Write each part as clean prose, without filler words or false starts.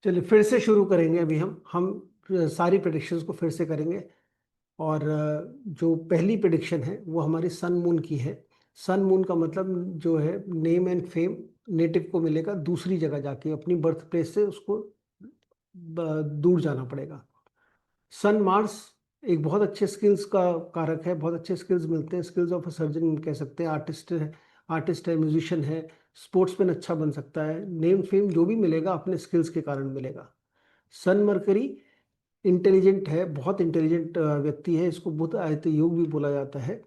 चलिए फिर से शुरू करेंगे। अभी हम सारी प्रेडिक्शंस को फिर से करेंगे। और जो पहली प्रेडिक्शन है वो हमारी सन मून की है। सन मून का मतलब जो है नेम एंड फेम नेटिव को मिलेगा दूसरी जगह जाके, अपनी बर्थ प्लेस से उसको दूर जाना पड़ेगा। सन मार्स एक बहुत अच्छे स्किल्स का कारक है, बहुत अच्छे स्किल्स मिलते हैं, स्किल्स ऑफ अ सर्जन कह सकते हैं। आर्टिस्ट है, म्यूजिशियन है, स्पोर्ट्समैन अच्छा बन सकता है। नेम फेम जो भी मिलेगा अपने स्किल्स के कारण मिलेगा। सन मरकरी इंटेलिजेंट है, बहुत इंटेलिजेंट व्यक्ति है, इसको बुध आयत योग भी बोला जाता है।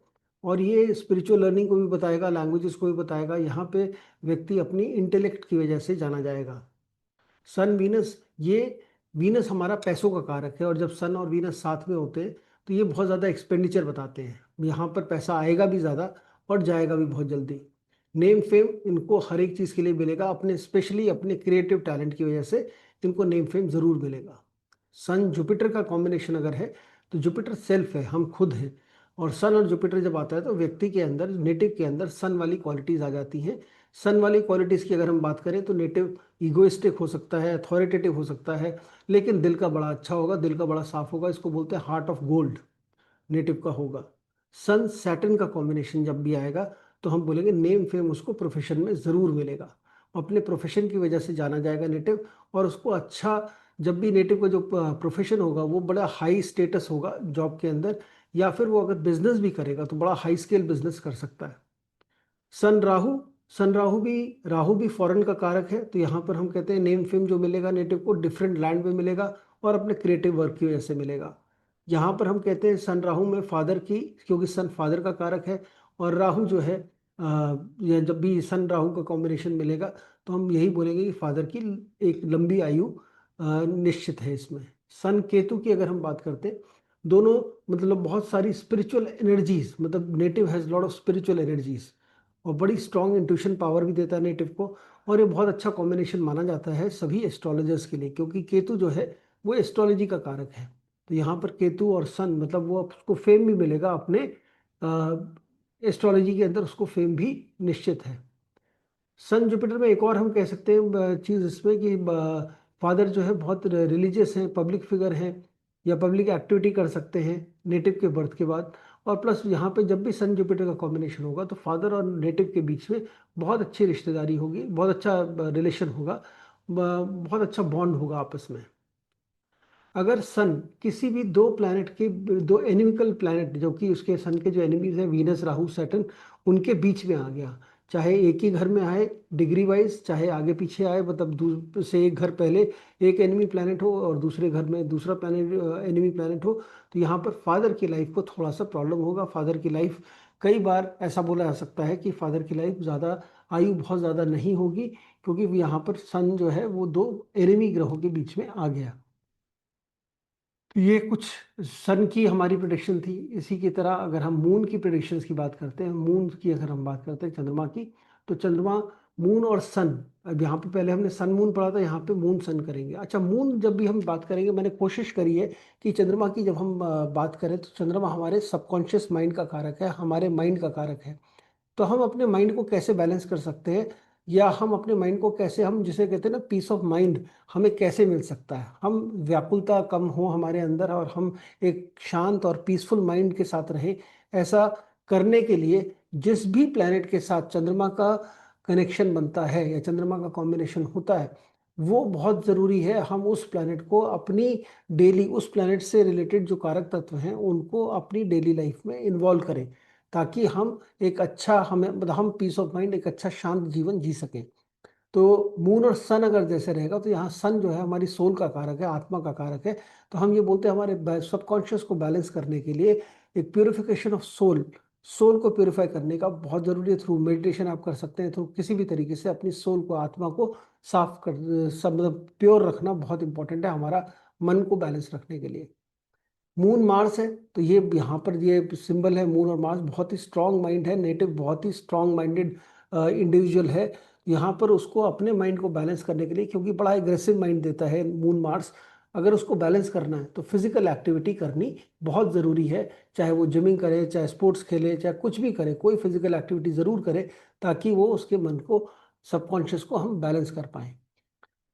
और ये स्पिरिचुअल लर्निंग को भी बताएगा, लैंग्वेजेस को भी बताएगा। यहाँ पे व्यक्ति अपनी इंटेलेक्ट की वजह से जाना जाएगा। सन वीनस, ये वीनस हमारा पैसों का कारक है, और जब सन और वीनस साथ में होते हैं तो ये बहुत ज़्यादा एक्सपेंडिचर बताते हैं। यहाँ पर पैसा आएगा भी ज़्यादा और जाएगा भी बहुत जल्दी। नेम फेम इनको हर एक चीज़ के लिए मिलेगा, अपने स्पेशली अपने क्रिएटिव टैलेंट की वजह से इनको नेम फेम ज़रूर मिलेगा। सन जुपिटर का कॉम्बिनेशन अगर है तो जुपिटर सेल्फ है, हम खुद हैं। और सन और जुपिटर जब आता है तो व्यक्ति के अंदर, नेटिव के अंदर सन वाली क्वालिटीज़ आ जाती हैं। सन वाली क्वालिटीज़ की अगर हम बात करें तो नेटिव ईगोइस्टिक हो सकता है, अथॉरिटेटिव हो सकता है, लेकिन दिल का बड़ा अच्छा होगा, दिल का बड़ा साफ होगा। इसको बोलते हैं हार्ट ऑफ गोल्ड, नेटिव का होगा। सन सैटर्न का कॉम्बिनेशन जब भी आएगा तो हम बोलेंगे नेम फेम उसको प्रोफेशन में ज़रूर मिलेगा, अपने प्रोफेशन की वजह से जाना जाएगा नेटिव। और उसको अच्छा, जब भी नेटिव का जो प्रोफेशन होगा वो बड़ा हाई स्टेटस होगा जॉब के अंदर, या फिर वो अगर बिजनेस भी करेगा तो बड़ा हाई स्केल बिजनेस कर सकता है। सन राहु, राहु भी फॉरेन का कारक है, तो यहाँ पर हम कहते हैं नेम फेम जो मिलेगा नेटिव को डिफरेंट लैंड में मिलेगा और अपने क्रिएटिव वर्क की वजह से मिलेगा। यहाँ पर हम कहते हैं सन राहु में फादर की, क्योंकि सन फादर का कारक है। और राहु जो है यह जब भी सन राहु का कॉम्बिनेशन मिलेगा तो हम यही बोलेंगे कि फादर की एक लंबी आयु निश्चित है इसमें। सन केतु की अगर हम बात करते हैं, दोनों मतलब बहुत सारी स्पिरिचुअल एनर्जीज, मतलब native has lot of spiritual energies और बड़ी स्ट्रॉन्ग इंट्यूशन पावर भी देता है नेटिव को। और ये बहुत अच्छा कॉम्बिनेशन माना जाता है सभी एस्ट्रोलॉजर्स के लिए, क्योंकि केतु जो है वो एस्ट्रोलॉजी का कारक है। तो यहाँ पर केतु और सन, मतलब वो उसको फेम भी मिलेगा अपने एस्ट्रोलॉजी के अंदर, उसको फेम भी निश्चित है। सन जुपिटर में एक और हम कह सकते हैं चीज़ इसमें कि फादर जो है बहुत रिलीजियस हैं, पब्लिक फिगर हैं, या पब्लिक एक्टिविटी कर सकते हैं नेटिव के बर्थ के बाद। और प्लस यहाँ पे जब भी सन जुपिटर का कॉम्बिनेशन होगा तो फादर और नेटिव के बीच में बहुत अच्छी रिश्तेदारी होगी, बहुत अच्छा रिलेशन होगा, बहुत अच्छा बॉन्ड होगा आपस में। अगर सन किसी भी दो प्लैनेट के, दो एनिमिकल प्लैनेट जो कि उसके सन के जो एनिमीज हैं वीनस राहु सैटर्न, उनके बीच में आ गया, चाहे एक ही घर में आए डिग्री वाइज, चाहे आगे पीछे आए, मतलब दूर से एक घर पहले एक एनिमी प्लैनेट हो और दूसरे घर में दूसरा प्लैनेट एनिमी प्लैनेट हो, तो यहाँ पर फादर की लाइफ को थोड़ा सा प्रॉब्लम होगा। फादर की लाइफ, कई बार ऐसा बोला जा सकता है कि फादर की लाइफ ज़्यादा, आयु बहुत ज़्यादा नहीं होगी, क्योंकि यहाँ पर सन जो है वो दो एनिमी ग्रहों के बीच में आ गया। ये कुछ सन की हमारी प्रिडिक्शन थी। इसी की तरह अगर हम मून की प्रिडिक्शंस की बात करते हैं, मून की अगर हम बात करते हैं चंद्रमा की, तो चंद्रमा, मून और सन, अब यहाँ पे पहले हमने सन मून पढ़ा था, यहाँ पे मून सन करेंगे। अच्छा, मून जब भी हम बात करेंगे, मैंने कोशिश करी है कि चंद्रमा की जब हम बात करें तो चंद्रमा हमारे सबकॉन्शियस माइंड का कारक है, हमारे माइंड का कारक है। तो हम अपने माइंड को कैसे बैलेंस कर सकते हैं, या हम अपने माइंड को कैसे, हम जिसे कहते हैं ना पीस ऑफ माइंड, हमें कैसे मिल सकता है, हम व्याकुलता कम हो हमारे अंदर और हम एक शांत और पीसफुल माइंड के साथ रहें। ऐसा करने के लिए जिस भी प्लैनेट के साथ चंद्रमा का कनेक्शन बनता है या चंद्रमा का कॉम्बिनेशन होता है, वो बहुत ज़रूरी है हम उस प्लैनेट को अपनी डेली, उस प्लैनेट से रिलेटेड जो कारक तत्व हैं उनको अपनी डेली लाइफ में इन्वॉल्व करें, ताकि हम एक अच्छा, हमें मतलब हम पीस ऑफ माइंड, एक अच्छा शांत जीवन जी सकें। तो मून और सन अगर जैसे रहेगा तो यहाँ सन जो है हमारी सोल का कारक है, आत्मा का कारक है। तो हम ये बोलते हैं हमारे सबकॉन्शियस को बैलेंस करने के लिए एक प्योरिफिकेशन ऑफ सोल, सोल को प्योरीफाई करने का बहुत ज़रूरी है। थ्रू मेडिटेशन आप कर सकते हैं, थ्रू किसी भी तरीके से अपनी सोल को, आत्मा को साफ कर, सब मतलब प्योर रखना बहुत इंपॉर्टेंट है हमारा मन को बैलेंस रखने के लिए। मून मार्स है, तो ये यहाँ पर ये सिंबल है मून और मार्स, बहुत ही स्ट्रांग माइंड है नेटिव, बहुत ही स्ट्रांग माइंडेड इंडिविजुअल है। यहाँ पर उसको अपने माइंड को बैलेंस करने के लिए, क्योंकि बड़ा एग्रेसिव माइंड देता है मून मार्स, अगर उसको बैलेंस करना है तो फिजिकल एक्टिविटी करनी बहुत ज़रूरी है। चाहे वो जिमिंग करे, चाहे स्पोर्ट्स खेले, चाहे कुछ भी करे, कोई फिजिकल एक्टिविटी ज़रूर करे, ताकि वो उसके मन को, सबकॉन्शियस को हम बैलेंस कर पाएँ।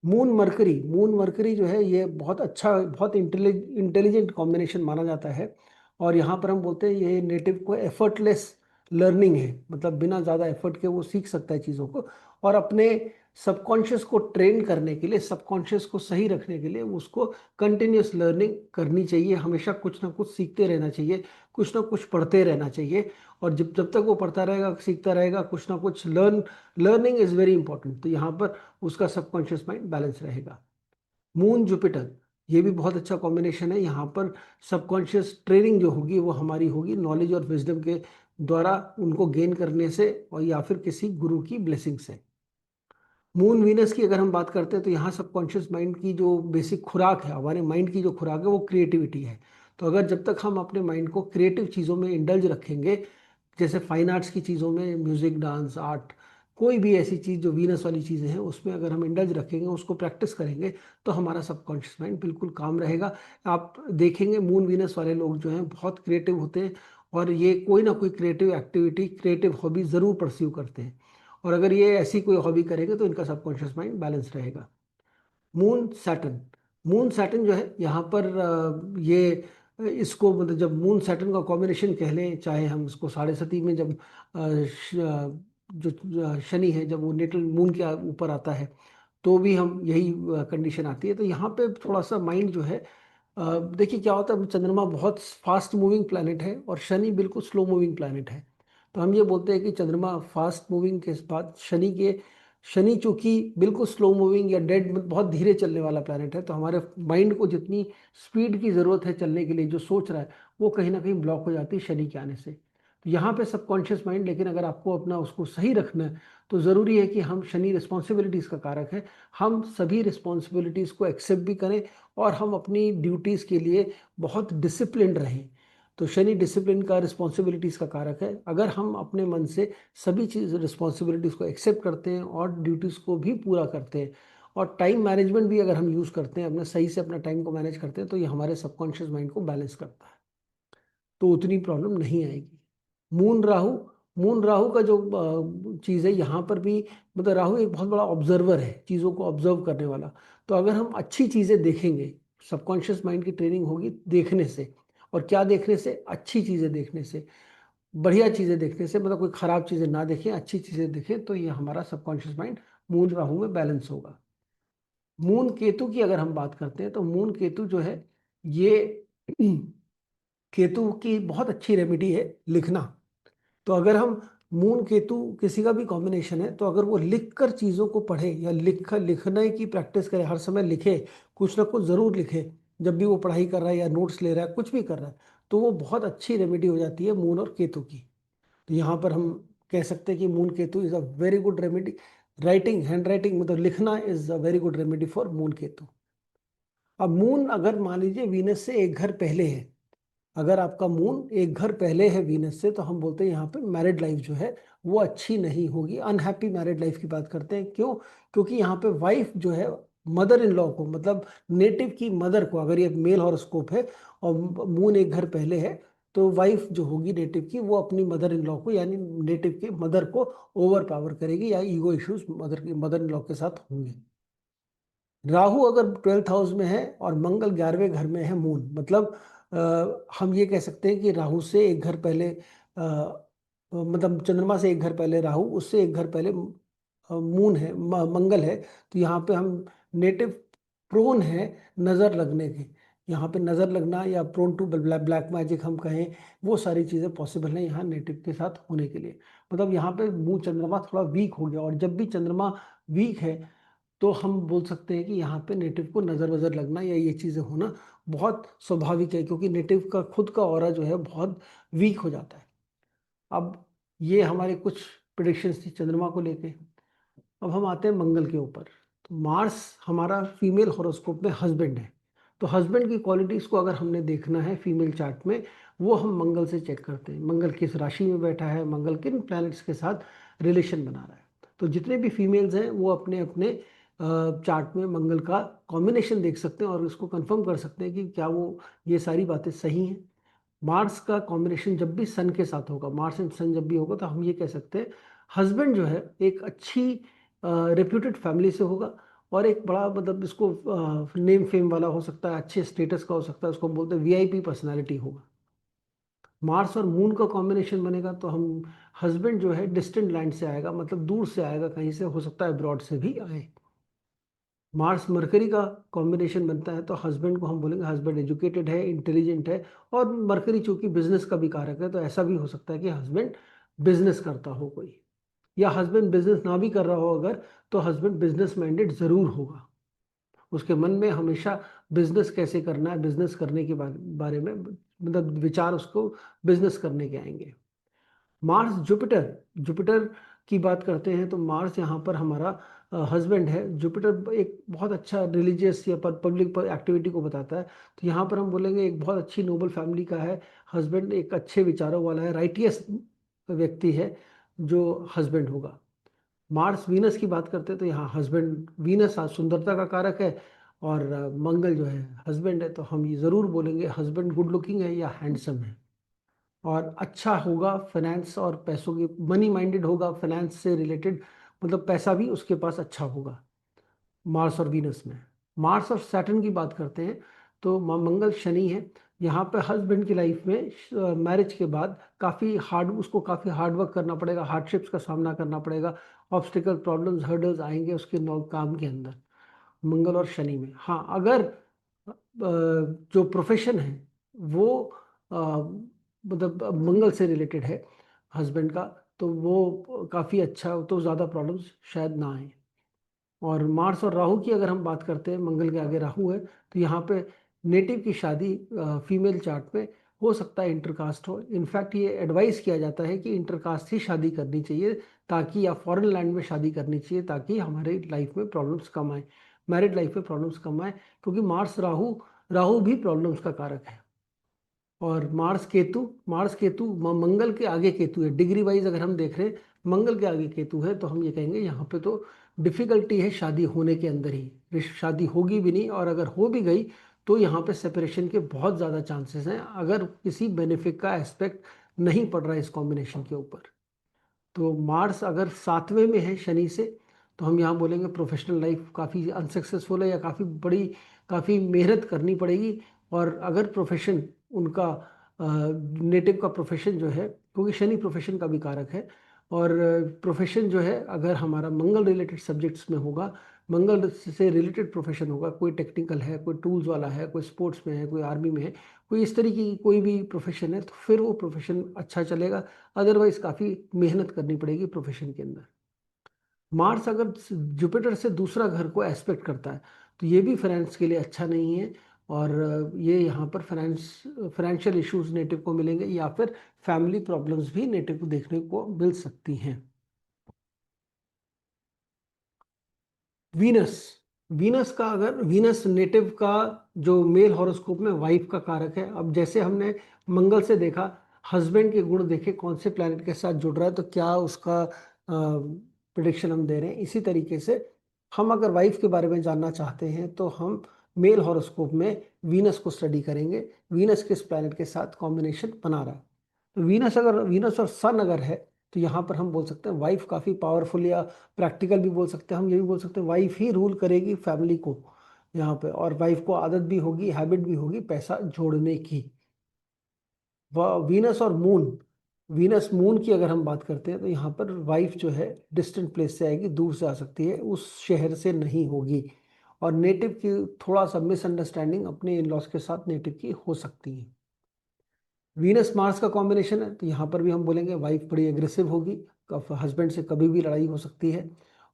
मून मरकरी जो है ये बहुत अच्छा, बहुत इंटेलिजेंट कॉम्बिनेशन माना जाता है। और यहाँ पर हम बोलते हैं ये नेटिव को एफर्टलेस लर्निंग है, मतलब बिना ज़्यादा एफर्ट के वो सीख सकता है चीज़ों को। और अपने सबकॉन्शियस को ट्रेन करने के लिए, सबकॉन्शियस को सही रखने के लिए उसको कंटिन्यूस लर्निंग करनी चाहिए, हमेशा कुछ ना कुछ सीखते रहना चाहिए, कुछ ना कुछ पढ़ते रहना चाहिए। और जब जब तक वो पढ़ता रहेगा, सीखता रहेगा, कुछ ना कुछ लर्निंग इज़ वेरी इंपॉर्टेंट, तो यहाँ पर उसका सबकॉन्शियस माइंड बैलेंस रहेगा। मून जुपिटर ये भी बहुत अच्छा कॉम्बिनेशन है। यहाँ पर सबकॉन्शियस ट्रेनिंग जो होगी वो हमारी होगी नॉलेज और विजडम के द्वारा, उनको गेन करने से, और या फिर किसी गुरु की ब्लेसिंग से। मून वीनस की अगर हम बात करते हैं तो यहाँ सबकॉन्शियस माइंड की जो बेसिक खुराक है, हमारे माइंड की जो खुराक है वो क्रिएटिविटी है। तो अगर जब तक हम अपने माइंड को क्रिएटिव चीज़ों में इंडल्ज रखेंगे, जैसे फाइन आर्ट्स की चीज़ों में, म्यूजिक, डांस, आर्ट, कोई भी ऐसी चीज़ जो वीनस वाली चीज़ें हैं उसमें अगर हम इंडल्ज रखेंगे, उसको प्रैक्टिस करेंगे, तो हमारा सबकॉन्शियस माइंड बिल्कुल काम रहेगा। आप देखेंगे मून वीनस वाले लोग जो हैं बहुत क्रिएटिव होते हैं, और ये कोई ना कोई क्रिएटिव एक्टिविटी, क्रिएटिव हॉबी ज़रूर परस्यू करते हैं। और अगर ये ऐसी कोई हॉबी करेंगे तो इनका सबकॉन्शियस माइंड बैलेंस रहेगा। मून सैटर्न, मून सैटर्न जो है यहाँ पर ये इसको मतलब जब मून सैटर्न का कॉम्बिनेशन कह लें, चाहे हम इसको साढ़े सती में जब जो शनि है जब वो नेटल मून के ऊपर आता है तो भी हम यही कंडीशन आती है। तो यहाँ पे थोड़ा सा माइंड जो है, देखिए क्या होता है, चंद्रमा बहुत फास्ट मूविंग प्लैनेट है और शनि बिल्कुल स्लो मूविंग प्लैनेट है। तो हम ये बोलते हैं कि चंद्रमा फास्ट मूविंग के बाद शनि चूंकि बिल्कुल स्लो मूविंग या डेड, बहुत धीरे चलने वाला प्लैनेट है, तो हमारे माइंड को जितनी स्पीड की ज़रूरत है चलने के लिए, जो सोच रहा है वो कहीं ना कहीं ब्लॉक हो जाती है शनि के आने से। तो यहाँ पे सबकॉन्शियस माइंड, लेकिन अगर आपको अपना उसको सही रखना है तो ज़रूरी है कि हम, शनि रिस्पॉन्सिबिलिटीज़ का कारक है, हम सभी रिस्पॉन्सिबिलिटीज़ को एक्सेप्ट भी करें और हम अपनी ड्यूटीज़ के लिए बहुत डिसिप्लिन्ड रहें। तो शनि डिसिप्लिन का, रिस्पॉन्सिबिलिटीज़ का कारक है। अगर हम अपने मन से सभी चीज़ रिस्पॉन्सिबिलिटीज़ को एक्सेप्ट करते हैं और ड्यूटीज़ को भी पूरा करते हैं, और टाइम मैनेजमेंट भी अगर हम यूज़ करते हैं, अपना सही से अपना टाइम को मैनेज करते हैं, तो ये हमारे सबकॉन्शियस माइंड को बैलेंस करता है, तो उतनी प्रॉब्लम नहीं आएगी। मून राहु, मून राहु का जो चीज़ है यहाँ पर भी, मतलब राहु एक बहुत बड़ा ऑब्जर्वर है, चीज़ों को ऑब्जर्व करने वाला। तो अगर हम अच्छी चीज़ें देखेंगे, सबकॉन्शियस माइंड की ट्रेनिंग होगी देखने से। और क्या देखने से? अच्छी चीज़ें देखने से, बढ़िया चीज़ें देखने से, मतलब कोई ख़राब चीज़ें ना देखें, अच्छी चीज़ें देखें, तो ये हमारा सबकॉन्शियस माइंड मून राहु में बैलेंस होगा। मून केतु की अगर हम बात करते हैं तो मून केतु जो है ये केतु की बहुत अच्छी रेमेडी है लिखना। तो अगर हम, मून केतु किसी का भी कॉम्बिनेशन है, तो अगर वो लिख कर चीज़ों को पढ़े या लिखने की प्रैक्टिस करे, हर समय लिखे, कुछ ना कुछ ज़रूर लिखे, जब भी वो पढ़ाई कर रहा है या नोट्स ले रहा है, कुछ भी कर रहा है, तो वो बहुत अच्छी रेमेडी हो जाती है मून और केतु की। तो यहाँ पर हम कह सकते हैं कि moon Ketu is a very good remedy. Writing, hand writing, मतलब लिखना is a very good remedy for moon Ketu. अब मून अगर मान लीजिए वीनस से एक घर पहले है, अगर आपका मून एक घर पहले है वीनस से, तो हम बोलते हैं यहाँ पे मैरिड लाइफ जो है वो अच्छी नहीं होगी, अनहैप्पी मैरिड लाइफ की बात करते हैं। क्यों? क्योंकि यहाँ पे वाइफ जो है, मदर इन लॉ को, मतलब नेटिव की मदर को, अगर ये मेल हॉरोस्कोप है और मून एक घर पहले है, तो वाइफ जो होगी नेटिव की, वो अपनी मदर इन लॉ को, यानी नेटिव के मदर को ओवर पावर करेगी, या ego issues mother in law के साथ होंगे। राहु अगर 12th हाउस में है और मंगल 11वें घर में है मून, मतलब हम ये कह सकते हैं कि राहु से एक घर पहले, मतलब चंद्रमा से एक घर पहले राहु, उससे एक घर पहले मून है, मंगल है। तो यहाँ पे हम नेटिव प्रोन है नज़र लगने के, यहाँ पे नज़र लगना या प्रोन टू ब्लैक मैजिक हम कहें, वो सारी चीज़ें पॉसिबल हैं यहाँ नेटिव के साथ होने के लिए। मतलब यहाँ पे मून, चंद्रमा थोड़ा वीक हो गया, और जब भी चंद्रमा वीक है तो हम बोल सकते हैं कि यहाँ पे नेटिव को नज़र वज़र लगना या ये चीज़ें होना बहुत स्वाभाविक है, क्योंकि नेटिव का खुद का ऑरा जो है बहुत वीक हो जाता है। अब ये हमारे कुछ प्रिडिक्शंस थी चंद्रमा को लेके। अब हम आते हैं मंगल के ऊपर। तो मार्स हमारा फीमेल हॉरोस्कोप में हस्बैंड है। तो हस्बैंड की क्वालिटीज़ को अगर हमने देखना है फीमेल चार्ट में, वो हम मंगल से चेक करते हैं, मंगल किस राशि में बैठा है, मंगल किन प्लैनेट्स के साथ रिलेशन बना रहा है। तो जितने भी फीमेल्स हैं वो अपने अपने चार्ट में मंगल का कॉम्बिनेशन देख सकते हैं और इसको कंफर्म कर सकते हैं कि क्या वो ये सारी बातें सही हैं। मार्स का कॉम्बिनेशन जब भी सन के साथ होगा, मार्स एंड सन जब भी होगा, तो हम ये कह सकते हैं हस्बैंड जो है एक अच्छी रेप्यूटेड फैमिली से होगा, और एक बड़ा मतलब इसको नेम फेम वाला हो सकता है, अच्छे स्टेटस का हो सकता है, उसको बोलते हैं वीआईपी पर्सनालिटी होगा। मार्स और मून का कॉम्बिनेशन बनेगा तो हम हस्बैंड जो है डिस्टेंट लैंड से आएगा, मतलब दूर से आएगा, कहीं से हो सकता है अब्रॉड से भी आए। मार्स मरकरी का कॉम्बिनेशन बनता है तो हस्बैंड को हम बोलेंगे हस्बैंड एजुकेटेड है, इंटेलिजेंट है। और मरकरी चूंकि बिजनेस का भी कारक है तो ऐसा भी हो सकता है कि हस्बैंड बिजनेस करता हो कोई, या हस्बैंड बिजनेस ना भी कर रहा हो अगर, तो हस्बैंड बिजनेस माइंडेड जरूर होगा। उसके मन में हमेशा बिजनेस कैसे करना है, बिजनेस करने के बारे में मतलब विचार उसको बिजनेस करने के आएंगे। मार्स जुपिटर, जुपिटर की बात करते हैं तो मार्स यहाँ पर हमारा हस्बैंड है। जुपिटर एक बहुत अच्छा रिलीजियस या पब्लिक एक्टिविटी को बताता है, तो यहाँ पर हम बोलेंगे एक बहुत अच्छी नोबल फैमिली का है हस्बैंड, एक अच्छे विचारों वाला है, राइटियस व्यक्ति है जो हस्बैंड होगा। मार्स वीनस की बात करते हैं तो यहाँ हस्बैंड, वीनस सुंदरता का कारक है और मंगल जो है हस्बैंड है, तो हम ये ज़रूर बोलेंगे हस्बैंड गुड लुकिंग है या हैंडसम है और अच्छा होगा फाइनेंस और पैसों की, मनी माइंडेड होगा, फाइनेंस से रिलेटेड, मतलब पैसा भी उसके पास अच्छा होगा मार्स और वीनस में। मार्स और सैटर्न की बात करते हैं तो मंगल शनि है। यहाँ पे हस्बैंड की लाइफ में मैरिज के बाद उसको काफ़ी हार्ड वर्क करना पड़ेगा, हार्डशिप्स का सामना करना पड़ेगा, ऑब्स्टिकल प्रॉब्लम्स हर्डल्स आएंगे उसके काम के अंदर, मंगल और शनि में। हाँ, अगर जो प्रोफेशन है वो मतलब मंगल से रिलेटेड है हस्बैंड का, तो वो काफ़ी अच्छा, तो ज़्यादा प्रॉब्लम्स शायद ना आए। और मार्स और राहु की अगर हम बात करते हैं, मंगल के आगे राहु है, तो यहाँ पे नेटिव की शादी फीमेल चार्ट में हो सकता है इंटरकास्ट हो। इनफैक्ट ये एडवाइस किया जाता है कि इंटरकास्ट ही शादी करनी चाहिए, ताकि या फॉरेन लैंड में शादी करनी चाहिए ताकि हमारे लाइफ में प्रॉब्लम्स कम आए, मैरिड लाइफ में प्रॉब्लम्स कम आए, क्योंकि मार्स राहु, राहु भी प्रॉब्लम्स का कारक है। और मार्स केतु, मार्स केतु मंगल के आगे केतु है, डिग्री वाइज अगर हम देख रहे हैं मंगल के आगे केतु है, तो हम ये कहेंगे यहाँ पे तो डिफिकल्टी है शादी होने के अंदर ही, शादी होगी भी नहीं, और अगर हो भी गई तो यहाँ पे सेपरेशन के बहुत ज़्यादा चांसेस हैं अगर किसी बेनिफिट का एस्पेक्ट नहीं पड़ रहा है इस कॉम्बिनेशन के ऊपर। तो मार्स अगर 7वें में है शनि से, तो हम यहाँ बोलेंगे प्रोफेशनल लाइफ काफ़ी अनसक्सेसफुल है या काफ़ी मेहनत करनी पड़ेगी। और अगर प्रोफेशन उनका नेटिव का प्रोफेशन जो है, क्योंकि शनि प्रोफेशन का भी कारक है, और प्रोफेशन जो है अगर हमारा मंगल रिलेटेड सब्जेक्ट्स में होगा, मंगल से रिलेटेड प्रोफेशन होगा, कोई टेक्निकल है, कोई टूल्स वाला है, कोई स्पोर्ट्स में है, कोई आर्मी में है, कोई इस तरीके की कोई भी प्रोफेशन है, तो फिर वो प्रोफेशन अच्छा चलेगा। अदरवाइज काफ़ी मेहनत करनी पड़ेगी प्रोफेशन के अंदर। मार्स अगर जुपिटर से दूसरा घर को एस्पेक्ट करता है तो ये भी फाइनेंस के लिए अच्छा नहीं है, और ये यहाँ पर फाइनेंशियल इश्यूज नेटिव को मिलेंगे, या फिर फैमिली प्रॉब्लम्स भी नेटिव को देखने को मिल सकती हैं। वीनस, वीनस का अगर वीनस नेटिव का जो मेल हॉरोस्कोप में वाइफ का कारक है, अब जैसे हमने मंगल से देखा, हस्बैंड के गुण देखे कौन से प्लैनेट के साथ जुड़ रहा है तो क्या उसका प्रिडिक्शन हम दे रहे हैं, इसी तरीके से हम अगर वाइफ के बारे में जानना चाहते हैं तो हम मेल हॉरोस्कोप में वीनस को स्टडी करेंगे, वीनस किस प्लैनेट के साथ कॉम्बिनेशन बना रहा है। तो वीनस और सन अगर है तो यहाँ पर हम बोल सकते हैं वाइफ काफ़ी पावरफुल, या प्रैक्टिकल भी बोल सकते हैं, हम ये भी बोल सकते हैं वाइफ ही रूल करेगी फैमिली को यहाँ पे, और वाइफ को आदत भी होगी, हैबिट भी होगी पैसा जोड़ने की। वह वीनस और मून, वीनस मून की अगर हम बात करते हैं तो यहाँ पर वाइफ जो है डिस्टेंट प्लेस से आएगी, दूर से आ सकती है, उस शहर से नहीं होगी, और नेटिव की थोड़ा सा मिसअंडरस्टैंडिंग अपने इन लॉज के साथ नेटिव की हो सकती है। वीनस मार्स का कॉम्बिनेशन है तो यहाँ पर भी हम बोलेंगे वाइफ बड़ी एग्रेसिव होगी, हस्बैंड से कभी भी लड़ाई हो सकती है,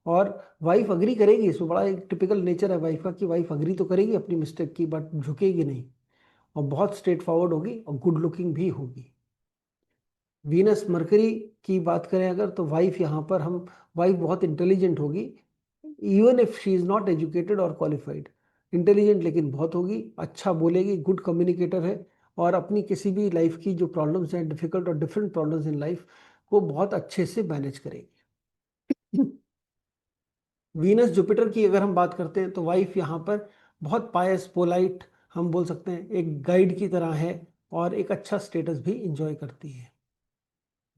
और वाइफ अग्री करेगी, इसमें बड़ा एक टिपिकल नेचर है वाइफ का कि वाइफ अग्री तो करेगी अपनी मिस्टेक की, बट झुकेगी नहीं, और बहुत स्ट्रेट फॉरवर्ड होगी और गुड लुकिंग भी होगी। वीनस मरकरी की बात करें अगर, तो वाइफ यहाँ पर हम, वाइफ बहुत इंटेलिजेंट होगी, even if she is not educated और क्वालिफाइड, इंटेलिजेंट लेकिन बहुत होगी, अच्छा बोलेगी, गुड कम्युनिकेटर है, और अपनी किसी भी लाइफ की जो प्रॉब्लम्स हैं, डिफिकल्ट और डिफरेंट प्रॉब्लम्स इन लाइफ को बहुत अच्छे से मैनेज करेगी। वीनस जुपिटर की अगर हम बात करते हैं तो वाइफ यहाँ पर बहुत पायस, पोलाइट, हम बोल सकते हैं एक गाइड की तरह है, और एक अच्छा स्टेटस भी इंजॉय करती है।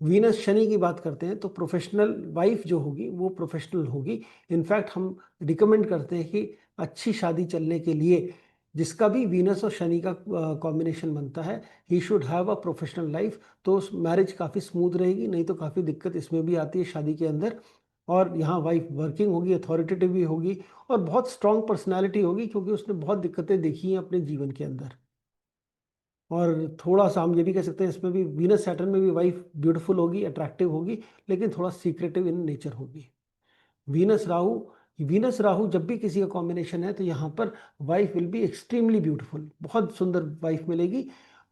वीनस शनि की बात करते हैं तो प्रोफेशनल वाइफ जो होगी वो प्रोफेशनल होगी। इनफैक्ट हम रिकमेंड करते हैं कि अच्छी शादी चलने के लिए जिसका भी वीनस और शनि का कॉम्बिनेशन बनता है, he should have a professional life, तो मैरिज काफ़ी स्मूथ रहेगी। नहीं तो काफ़ी दिक्कत इसमें भी आती है शादी के अंदर। और यहाँ वाइफ वर्किंग होगी, अथॉरिटेटिव भी होगी और बहुत स्ट्रांग पर्सनैलिटी होगी, क्योंकि उसने बहुत दिक्कतें देखी हैं अपने जीवन के अंदर। और थोड़ा सा हम ये भी कह सकते हैं इसमें भी वीनस सैटर्न में भी वाइफ ब्यूटीफुल होगी, अट्रैक्टिव होगी, लेकिन थोड़ा सीक्रेटिव इन नेचर होगी। वीनस राहु, वीनस राहु जब भी किसी का कॉम्बिनेशन है तो यहाँ पर wife will be extremely beautiful, बहुत सुंदर वाइफ मिलेगी।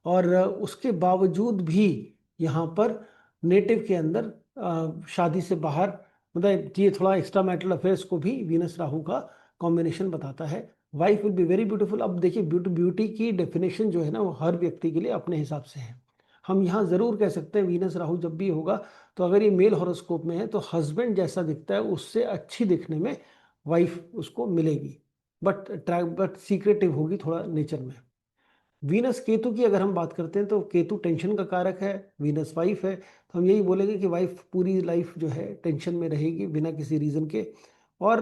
और उसके बावजूद भी यहाँ पर नेटिव के अंदर शादी से बाहर, मतलब ये थोड़ा एक्स्ट्रा मैरिटल अफेयर्स को भी वीनस राहु का कॉम्बिनेशन बताता है। Wife will be very beautiful. अब देखिए ब्यूटी की डेफिनेशन जो है ना वो हर व्यक्ति के लिए अपने हिसाब से है। हम यहाँ जरूर कह सकते हैं वीनस राहु जब भी होगा तो अगर ये मेल हॉरोस्कोप में है तो हस्बैंड जैसा दिखता है उससे अच्छी दिखने में वाइफ उसको मिलेगी, बट सीक्रेटिव होगी थोड़ा नेचर में। वीनस केतु की अगर हम बात करते हैं तो केतु टेंशन का कारक है, वीनस वाइफ है, तो हम यही बोलेंगे कि वाइफ पूरी लाइफ जो है टेंशन में रहेगी बिना किसी रीज़न के, और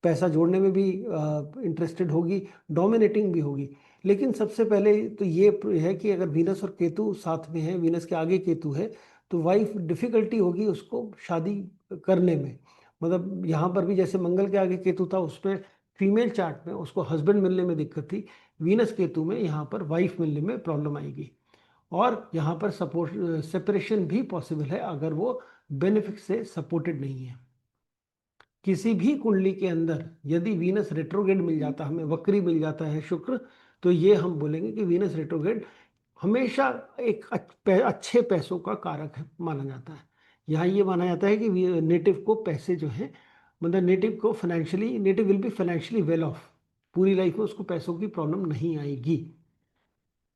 पैसा जोड़ने में भी इंटरेस्टेड होगी, डोमिनेटिंग भी होगी। लेकिन सबसे पहले तो ये है कि अगर वीनस और केतु साथ में है, वीनस के आगे केतु है, तो वाइफ डिफिकल्टी होगी उसको शादी करने में। मतलब यहाँ पर भी जैसे मंगल के आगे केतु था उसमें फीमेल चार्ट में उसको हस्बैंड मिलने में दिक्कत थी, वीनस केतु में यहाँ पर वाइफ मिलने में प्रॉब्लम आएगी। और यहाँ पर सपोर्ट सेपरेशन भी पॉसिबल है अगर वो बेनिफिट से सपोर्टेड नहीं है। किसी भी कुंडली के अंदर यदि वीनस रेट्रोग्रेड मिल जाता, हमें वक्री मिल जाता है शुक्र, तो ये हम बोलेंगे कि वीनस रेट्रोग्रेड हमेशा एक अच्छे पैसों का कारक है माना जाता है। यहाँ ये माना जाता है कि नेटिव को पैसे जो है, मतलब नेटिव को financially, native will be financially well of, पूरी लाइफ में उसको पैसों की प्रॉब्लम नहीं आएगी।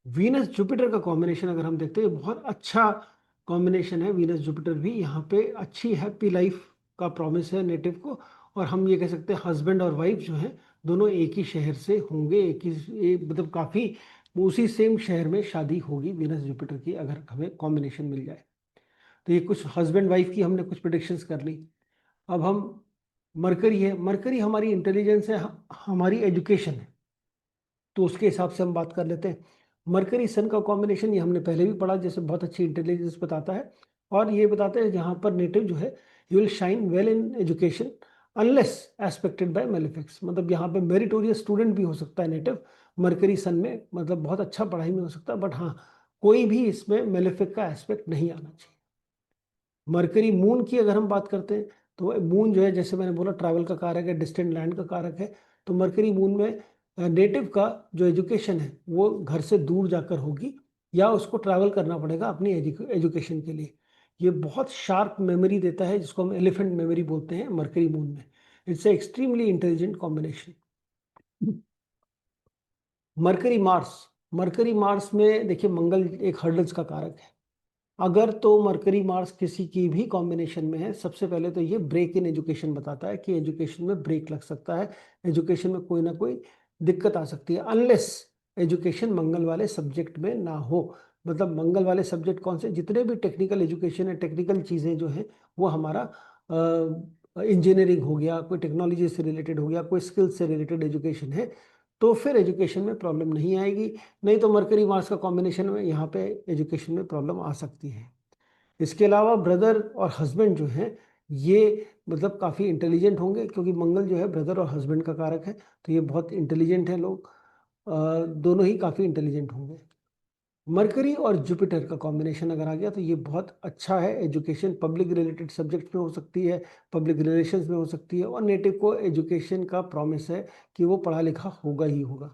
वीनस जुपिटर का कॉम्बिनेशन अगर हम देखते हैं बहुत अच्छा कॉम्बिनेशन है, वीनस जुपिटर भी यहाँ पे अच्छी हैप्पी लाइफ का प्रॉमिस है नेटिव को। और हम ये कह सकते हैं हस्बैंड और वाइफ जो है दोनों एक ही शहर से होंगे, मतलब काफ़ी उसी सेम शहर में शादी होगी वीनस जुपिटर की अगर हमें कॉम्बिनेशन मिल जाए। तो ये कुछ हस्बैंड वाइफ की हमने कुछ प्रिडिक्शंस कर ली। अब हम मरकरी है, मरकरी हमारी इंटेलिजेंस है, हमारी एजुकेशन है, तो उसके हिसाब से हम बात कर लेते हैं। मरकरी सन का कॉम्बिनेशन ये हमने पहले भी पढ़ा, जैसे बहुत अच्छी इंटेलिजेंस बताता है। और ये बताते हैं जहाँ पर नेटिव जो है you will shine well in education unless aspected by malefics, मतलब यहाँ पे मेरिटोरियस स्टूडेंट भी हो सकता है नेटिव मरकरी सन में, मतलब बहुत अच्छा पढ़ाई में हो सकता है, बट हाँ कोई भी इसमें मेलिफिक का एस्पेक्ट नहीं आना चाहिए। मरकरी मून की अगर हम बात करते हैं तो मून जो है जैसे मैंने बोला ट्रैवल का कारक है, डिस्टेंट लैंड का कारक है। तो मरकरी मून में नेटिव का जो एजुकेशन है वो घर से दूर जाकर होगी या उसको ट्रैवल करना पड़ेगा अपनी एजुकेशन के लिए। ये बहुत शार्प मेमोरी देता है जिसको हम एलिफेंट मेमोरी बोलते हैं मरकरी मून में। It's a extremely intelligent combination. Mercury Mars, mercury Mars में देखिए मंगल एक हर्डल्स का कारक है। अगर तो मरकरी मार्स किसी की भी कॉम्बिनेशन में है, सबसे पहले तो ये ब्रेक इन एजुकेशन बताता है कि एजुकेशन में ब्रेक लग सकता है, एजुकेशन में कोई ना कोई दिक्कत आ सकती है, अनलेस एजुकेशन मंगल वाले सब्जेक्ट में ना हो। मतलब मंगल वाले सब्जेक्ट कौन से, जितने भी टेक्निकल एजुकेशन है, टेक्निकल चीज़ें जो हैं वो हमारा इंजीनियरिंग हो गया, कोई टेक्नोलॉजी से रिलेटेड हो गया, कोई स्किल से रिलेटेड एजुकेशन है, तो फिर एजुकेशन में प्रॉब्लम नहीं आएगी। नहीं तो मरकरी मार्स का कॉम्बिनेशन में यहाँ पे एजुकेशन में प्रॉब्लम आ सकती है। इसके अलावा ब्रदर और हस्बैंड जो हैं ये मतलब काफ़ी इंटेलिजेंट होंगे, क्योंकि मंगल जो है ब्रदर और हस्बैंड का कारक है, तो ये बहुत इंटेलिजेंट हैं लोग, दोनों ही काफ़ी इंटेलिजेंट होंगे। मरकरी और जुपिटर का कॉम्बिनेशन अगर आ गया तो ये बहुत अच्छा है, एजुकेशन पब्लिक रिलेटेड सब्जेक्ट में हो सकती है, पब्लिक रिलेशंस में हो सकती है, और नेटिव को एजुकेशन का प्रॉमिस है कि वो पढ़ा लिखा होगा ही होगा।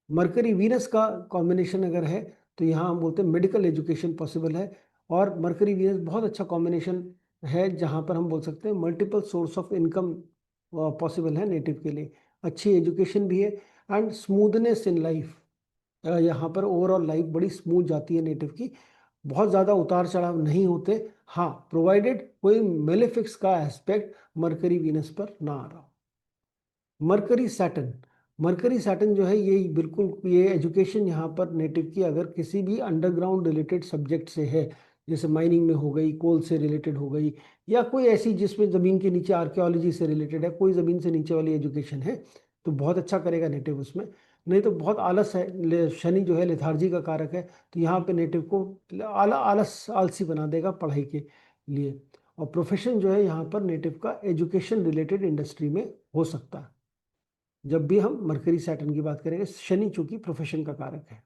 मरकरी वीनस का कॉम्बिनेशन अगर है तो यहाँ हम बोलते हैं मेडिकल एजुकेशन पॉसिबल है। और मरकरी वीनस बहुत अच्छा कॉम्बिनेशन है जहाँ पर हम बोल सकते हैं multiple source of income possible है नेटिव के लिए, अच्छी एजुकेशन भी है एंड स्मूथनेस इन लाइफ। यहाँ पर ओवरऑल लाइफ बड़ी स्मूथ जाती है नेटिव की, बहुत ज़्यादा उतार चढ़ाव नहीं होते। हाँ प्रोवाइडेड कोई मेलेफिक्स का एस्पेक्ट मरकरी वीनस पर ना आ रहा हो। मरकरी सैटर्न, मरकरी सैटर्न जो है ये बिल्कुल ये एजुकेशन यहाँ पर नेटिव की अगर किसी भी अंडरग्राउंड रिलेटेड सब्जेक्ट से है, जैसे माइनिंग में हो गई, कोल से रिलेटेड हो गई, या कोई ऐसी जिसमें ज़मीन के नीचे आर्कियोलॉजी से रिलेटेड है, कोई ज़मीन से नीचे वाली एजुकेशन है, तो बहुत अच्छा करेगा नेटिव उसमें। नहीं तो बहुत आलस है, शनि जो है लेथार्जी का कारक है, तो यहाँ पे नेटिव को आलसी बना देगा पढ़ाई के लिए। और प्रोफेशन जो है यहाँ पर नेटिव का एजुकेशन रिलेटेड इंडस्ट्री में हो सकता है। जब भी हम मरकरी सैटर्न की बात करेंगे, शनि चूंकि प्रोफेशन का कारक है।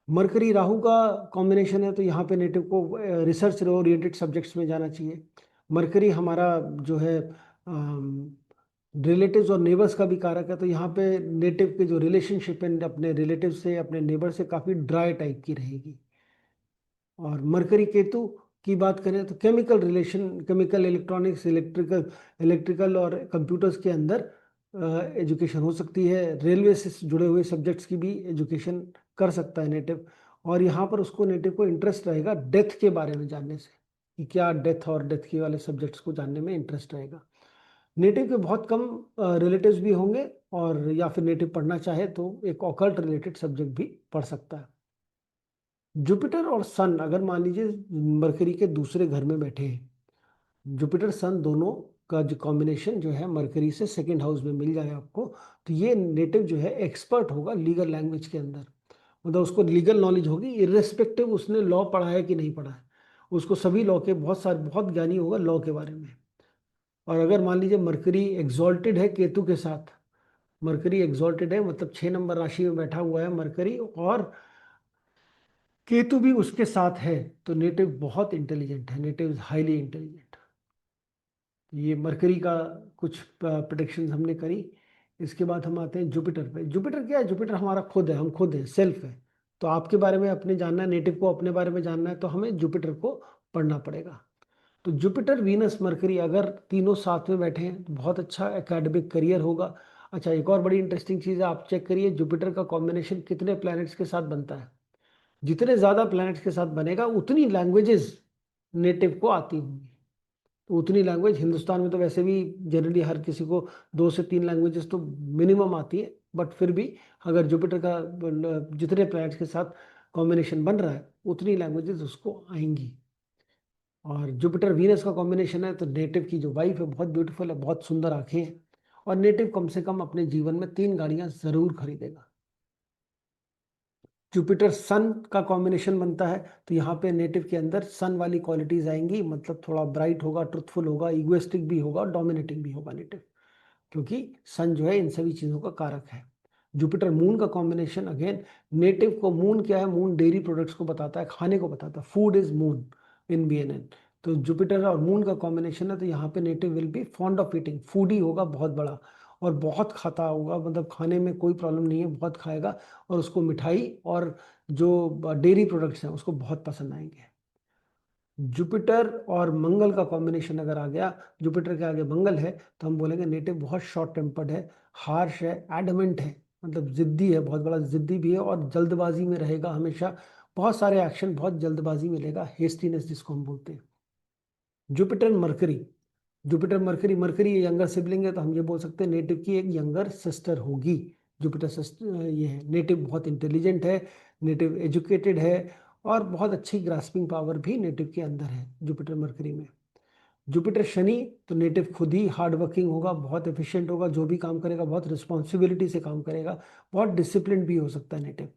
मरकरी राहु का कॉम्बिनेशन है, तो यहाँ पे नेटिव को रिसर्च ओरिएंटेड सब्जेक्ट्स में जाना चाहिए। मरकरी हमारा जो है रिलेटिव्स और नेबर्स का भी कारक है, तो यहाँ पे नेटिव के जो रिलेशनशिप है अपने रिलेटिव से, अपने नेबर से, काफ़ी ड्राई टाइप की रहेगी। और मरकरी केतु की बात करें तो chemical relation, chemical, electronics, electrical और कंप्यूटर्स के अंदर एजुकेशन हो सकती है। रेलवे से जुड़े हुए सब्जेक्ट्स की भी एजुकेशन कर सकता है नेटिव। और यहाँ पर उसको नेटिव को इंटरेस्ट रहेगा डेथ के बारे में जानने से, कि क्या डेथ और डेथ के वाले सब्जेक्ट्स को जानने में इंटरेस्ट रहेगा। नेटिव के बहुत कम रिलेटिव्स भी होंगे, और या फिर नेटिव पढ़ना चाहे तो एक ऑकल्ट रिलेटेड सब्जेक्ट भी पढ़ सकता है। जुपिटर और सन अगर मान लीजिए मरकरी के दूसरे घर में बैठे हैं, जुपिटर सन दोनों का जो कॉम्बिनेशन जो है मरकरी से सेकंड हाउस में मिल जाए आपको, तो ये नेटिव जो है एक्सपर्ट होगा लीगल लैंग्वेज के अंदर। मतलब उसको लीगल नॉलेज होगी, इर्रेस्पेक्टिव उसने लॉ पढ़ा है कि नहीं पढ़ा है, उसको सभी लॉ के बहुत ज्ञानी होगा लॉ के बारे में। और अगर मान लीजिए मरकरी एग्जॉल्टेड है केतु के साथ, मरकरी एग्जॉल्टेड है मतलब 6 नंबर राशि में बैठा हुआ है मरकरी, और केतु भी उसके साथ है, तो नेटिव बहुत इंटेलिजेंट है, नेटिव इज हाईली इंटेलिजेंट। ये मरकरी का कुछ प्रेडिक्शंस हमने करी। इसके बाद हम आते हैं जुपिटर पे। जुपिटर क्या है? जुपिटर हमारा खुद है, हम खुद हैं, सेल्फ है। तो आपके बारे में अपने जानना है, नेटिव को अपने बारे में जानना है, तो हमें जुपिटर को पढ़ना पड़ेगा। तो जुपिटर, वीनस, मरकरी अगर तीनों साथ में बैठे हैं तो बहुत अच्छा एकेडमिक करियर होगा। अच्छा, एक और बड़ी इंटरेस्टिंग चीज़ है, आप चेक करिए जुपिटर का कॉम्बिनेशन कितने प्लैनेट्स के साथ बनता है। जितने ज़्यादा प्लैनेट्स के साथ बनेगा उतनी लैंग्वेजेस नेटिव को आती होंगी। तो उतनी लैंग्वेज, हिंदुस्तान में तो वैसे भी जनरली हर किसी को 2 से 3 लैंग्वेजेस तो मिनिमम आती है, बट फिर भी अगर जुपिटर का जितने प्लैनेट्स के साथ कॉम्बिनेशन बन रहा है उतनी लैंग्वेजेस उसको आएंगी। और जुपिटर वीनस का कॉम्बिनेशन है, तो नेटिव की जो वाइफ है बहुत ब्यूटीफुल है, बहुत सुंदर आंखें हैं, और नेटिव कम से कम अपने जीवन में 3 गाड़ियां जरूर खरीदेगा। जुपिटर सन का कॉम्बिनेशन बनता है, तो यहाँ पे नेटिव के अंदर सन वाली क्वालिटीज आएंगी, मतलब थोड़ा ब्राइट होगा, ट्रुथफुल होगा, इगोइस्टिक भी होगा, डोमिनेटिंग भी होगा नेटिव, क्योंकि सन जो है इन सभी चीज़ों का कारक है। जुपिटर मून का कॉम्बिनेशन, अगेन नेटिव को मून क्या है? मून डेयरी प्रोडक्ट्स को बताता है, खाने को बताता है, food is moon in BNN। तो जुपिटर और मून का कॉम्बिनेशन है, तो यहाँ पे native will be fond of eating, foodie होगा बहुत बड़ा, और बहुत खाता होगा, मतलब खाने में कोई प्रॉब्लम नहीं है, बहुत खाएगा, और उसको मिठाई और जो डेयरी प्रोडक्ट्स हैं उसको बहुत पसंद आएंगे। जुपिटर और मंगल का कॉम्बिनेशन अगर आ गया, जुपिटर के आगे मंगल है, तो हम बोलेंगे नेटिव बहुत शॉर्ट टेम्पर्ड है, हार्श है, एडमेंट है, मतलब जिद्दी है, बहुत बड़ा जिद्दी भी है, और जल्दबाजी में रहेगा हमेशा, बहुत सारे एक्शन बहुत जल्दबाजी में लेगा, हेस्टीनेस जिसको हम बोलते हैं। Jupiter mercury, Jupiter mercury, mercury ये यंगर सिबलिंग है, तो हम ये बोल सकते हैं नेटिव की एक यंगर सिस्टर होगी। जुपिटर सिस्टर ये है, नेटिव बहुत इंटेलिजेंट है, नेटिव एजुकेटेड है, और बहुत अच्छी ग्रास्पिंग पावर भी नेटिव के अंदर है जुपिटर मरकरी में। जुपिटर शनि, तो नेटिव खुद ही हार्ड वर्किंग होगा, बहुत एफिशिएंट होगा, जो भी काम करेगा बहुत रिस्पॉन्सिबिलिटी से काम करेगा, बहुत डिसिप्लिन भी हो सकता है नेटिव,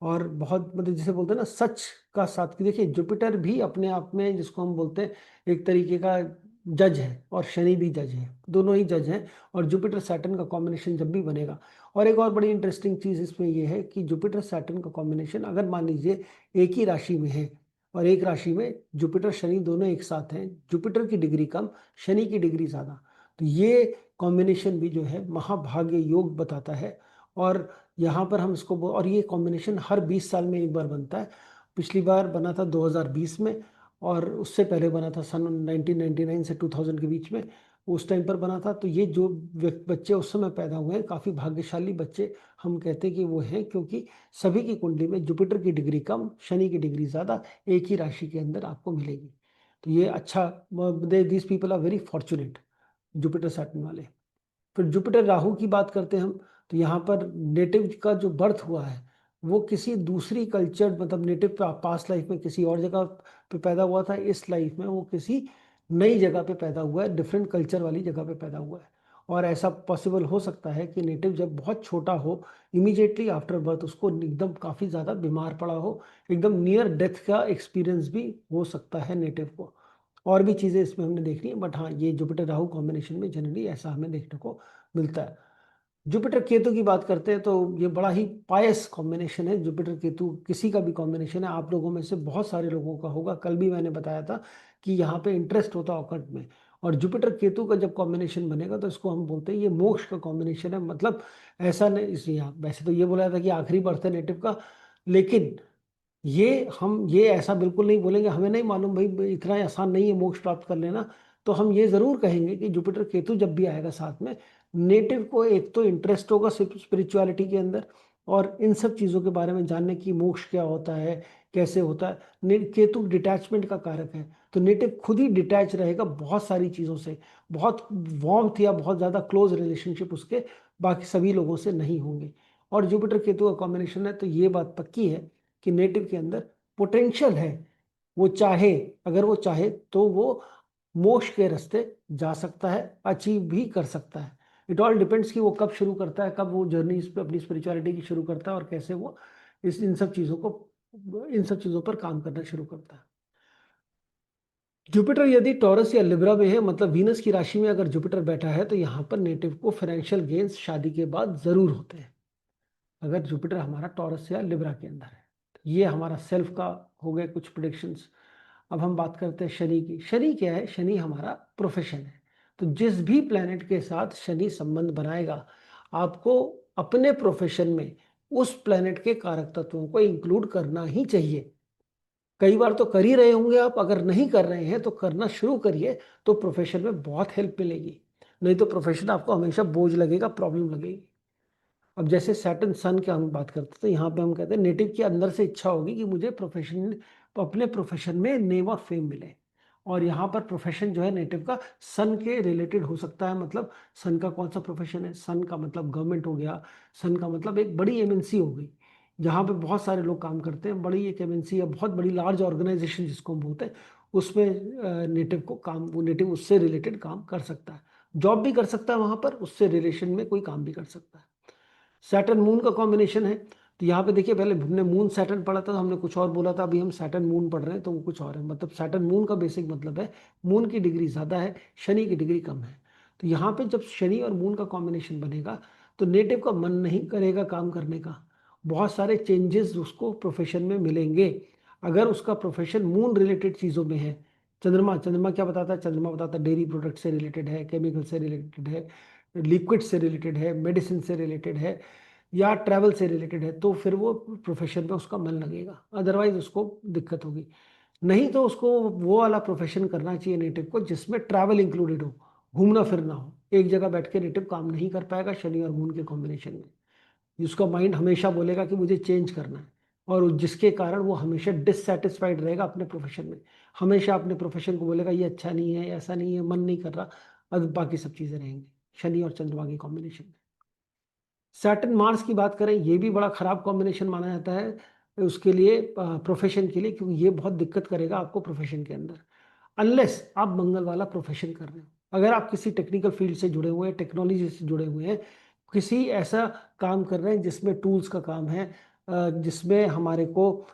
और बहुत मतलब जिसे बोलते हैं ना सच का साथ। कि देखिए जुपिटर भी अपने आप में जिसको हम बोलते हैं एक तरीके का जज है, और शनि भी जज है, दोनों ही जज हैं। और जुपिटर सैटर्न का कॉम्बिनेशन जब भी बनेगा, और एक और बड़ी इंटरेस्टिंग चीज़ इसमें यह है कि जुपिटर सैटर्न का कॉम्बिनेशन अगर मान लीजिए एक ही राशि में है, और एक राशि में जुपिटर शनि दोनों एक साथ हैं, जुपिटर की डिग्री कम, शनि की डिग्री ज़्यादा, तो ये कॉम्बिनेशन भी जो है महाभाग्य योग बताता है। और यहाँ पर हम इसको और ये कॉम्बिनेशन हर 20 साल में एक बार बनता है। पिछली बार बना था 2020 में, और उससे पहले बना था सन 1999 से 2000 के बीच में, उस टाइम पर बना था। तो ये जो बच्चे उस समय पैदा हुए हैं काफ़ी भाग्यशाली बच्चे हम कहते हैं कि वो हैं, क्योंकि सभी की कुंडली में जुपिटर की डिग्री कम, शनि की डिग्री ज़्यादा, एक ही राशि के अंदर आपको मिलेगी। तो ये अच्छा, this people are very fortunate, Jupiter Saturn वाले। फिर जुपिटर राहु की बात करते हैं हम, तो यहाँ पर नेटिव का जो बर्थ हुआ है, वो किसी दूसरी कल्चर मतलब नेटिव पास्ट लाइफ में किसी और जगह पे पैदा हुआ था, इस लाइफ में वो किसी नई जगह पे पैदा हुआ है, डिफरेंट कल्चर वाली जगह पे पैदा हुआ है। और ऐसा पॉसिबल हो सकता है कि नेटिव जब बहुत छोटा हो, इमीडिएटली आफ्टर बर्थ उसको एकदम काफ़ी ज़्यादा बीमार पड़ा हो, एकदम नियर डेथ का एक्सपीरियंस भी हो सकता है नेटिव को। और भी चीज़ें इसमें हमने देखनी है, बट हाँ, ये जुपिटर राहु कॉम्बिनेशन में जनरली ऐसा हमें देखने को मिलता है। जुपिटर केतु की बात करते हैं तो ये बड़ा ही पायस कॉम्बिनेशन है। जुपिटर केतु किसी का भी कॉम्बिनेशन है, आप लोगों में से बहुत सारे लोगों का होगा। कल भी मैंने बताया था कि यहाँ पे इंटरेस्ट होता है ऑकल्ट में, और जुपिटर केतु का जब कॉम्बिनेशन बनेगा तो इसको हम बोलते हैं ये मोक्ष का कॉम्बिनेशन है। मतलब ऐसा नहीं, इसलिए वैसे तो ये बोला था कि आखिरी बर्थ है नेटिव का, लेकिन ये ऐसा बिल्कुल नहीं बोलेंगे, हमें नहीं मालूम भाई इतना आसान नहीं है मोक्ष प्राप्त कर लेना। तो हम ये जरूर कहेंगे कि जुपिटर केतु जब भी आएगा साथ में, नेटिव को एक तो इंटरेस्ट होगा स्पिरिचुअलिटी के अंदर और इन सब चीज़ों के बारे में जानने की, मोक्ष क्या होता है, कैसे होता है। केतु डिटैचमेंट का कारक है, तो नेटिव खुद ही डिटैच रहेगा बहुत सारी चीज़ों से, बहुत वार्मथ या बहुत ज़्यादा क्लोज रिलेशनशिप उसके बाकी सभी लोगों से नहीं होंगे। और जुपिटर केतु का कॉम्बिनेशन है तो ये बात पक्की है कि नेटिव के अंदर पोटेंशियल है, वो चाहे, अगर वो चाहे तो वो मोक्ष के रास्ते जा सकता है, अचीव भी कर सकता है। इट ऑल डिपेंड्स कि वो कब शुरू करता है, कब वो जर्नी इस पे अपनी स्पिरिचुअलिटी की शुरू करता है और कैसे वो इन सब चीज़ों पर काम करना शुरू करता है। जुपिटर यदि टॉरस या लिब्रा में है, मतलब वीनस की राशि में अगर जुपिटर बैठा है, तो यहाँ पर नेटिव को फाइनेंशियल गेन्स शादी के बाद जरूर होते हैं, अगर जुपिटर हमारा टॉरस या लिब्रा के अंदर है। ये हमारा सेल्फ का हो गए कुछ प्रिडिक्शंस। अब हम बात करते हैं शनि की। शनि क्या है? शनि हमारा प्रोफेशन है। तो जिस भी प्लेनेट के साथ शनि संबंध बनाएगा, आपको अपने प्रोफेशन में उस प्लेनेट के कारक तत्वों को इंक्लूड करना ही चाहिए। कई बार तो कर ही रहे होंगे आप, अगर नहीं कर रहे हैं तो करना शुरू करिए, तो प्रोफेशन में बहुत हेल्प मिलेगी। नहीं तो प्रोफेशन आपको हमेशा बोझ लगेगा, प्रॉब्लम लगेगी। अब जैसे सैटर्न सन की हम बात करते हैं, तो यहाँ पे हम कहते हैं नेटिव के अंदर से इच्छा होगी कि मुझे अपने प्रोफेशन में नेम और फेम मिले। और यहाँ पर प्रोफेशन जो है नेटिव का सन के रिलेटेड हो सकता है। मतलब सन का कौन सा प्रोफेशन है? सन का मतलब गवर्नमेंट हो गया, सन का मतलब एक बड़ी एमएनसी हो गई, जहाँ पे बहुत सारे लोग काम करते हैं। बड़ी एक एमएनसी या बहुत बड़ी लार्ज ऑर्गेनाइजेशन जिसको हम बोलते हैं, उसमें नेटिव को काम, वो नेटिव उससे रिलेटेड काम कर सकता है, जॉब भी कर सकता है वहाँ पर, उससे रिलेशन में कोई काम भी कर सकता है। सैटर्न मून का कॉम्बिनेशन है, तो यहाँ पे देखिए, पहले हमने मून सैटर्न पढ़ा था तो हमने कुछ और बोला था, अभी हम सैटर्न मून पढ़ रहे हैं तो वो कुछ और है। मतलब सैटर्न मून का बेसिक मतलब है मून की डिग्री ज़्यादा है, शनि की डिग्री कम है। तो यहाँ पे जब शनि और मून का कॉम्बिनेशन बनेगा, तो नेटिव का मन नहीं करेगा काम करने का, बहुत सारे चेंजेस उसको प्रोफेशन में मिलेंगे। अगर उसका प्रोफेशन मून रिलेटेड चीज़ों में है, चंद्रमा, चंद्रमा क्या बताता है? चंद्रमा बताता है डेयरी प्रोडक्ट से रिलेटेड है, केमिकल से रिलेटेड है, लिक्विड से रिलेटेड है, मेडिसिन से रिलेटेड है, या ट्रैवल से रिलेटेड है, तो फिर वो प्रोफेशन में उसका मन लगेगा, अदरवाइज उसको दिक्कत होगी। नहीं तो उसको वो वाला प्रोफेशन करना चाहिए नेटिव को जिसमें ट्रैवल इंक्लूडेड हो, घूमना फिरना हो। एक जगह बैठ के नेटिव काम नहीं कर पाएगा शनि और मून के कॉम्बिनेशन में। उसका माइंड हमेशा बोलेगा कि मुझे चेंज करना है, और जिसके कारण वो हमेशा डिससेटिस्फाइड रहेगा अपने प्रोफेशन में, हमेशा अपने प्रोफेशन को बोलेगा ये अच्छा नहीं है, ऐसा नहीं है, मन नहीं कर रहा। अब बाकी सब चीज़ें रहेंगी शनि और चंद्रमा के कॉम्बिनेशन में। सैटर्न मार्स की बात करें, ये भी बड़ा खराब कॉम्बिनेशन माना जाता है उसके लिए, प्रोफेशन के लिए, क्योंकि ये बहुत दिक्कत करेगा आपको प्रोफेशन के अंदर, अनलेस आप मंगल वाला प्रोफेशन कर रहे हो। अगर आप किसी टेक्निकल फील्ड से जुड़े हुए हैं, टेक्नोलॉजी से जुड़े हुए हैं, किसी ऐसा काम कर रहे हैं जिसमें टूल्स का काम है, जिसमें हमारे को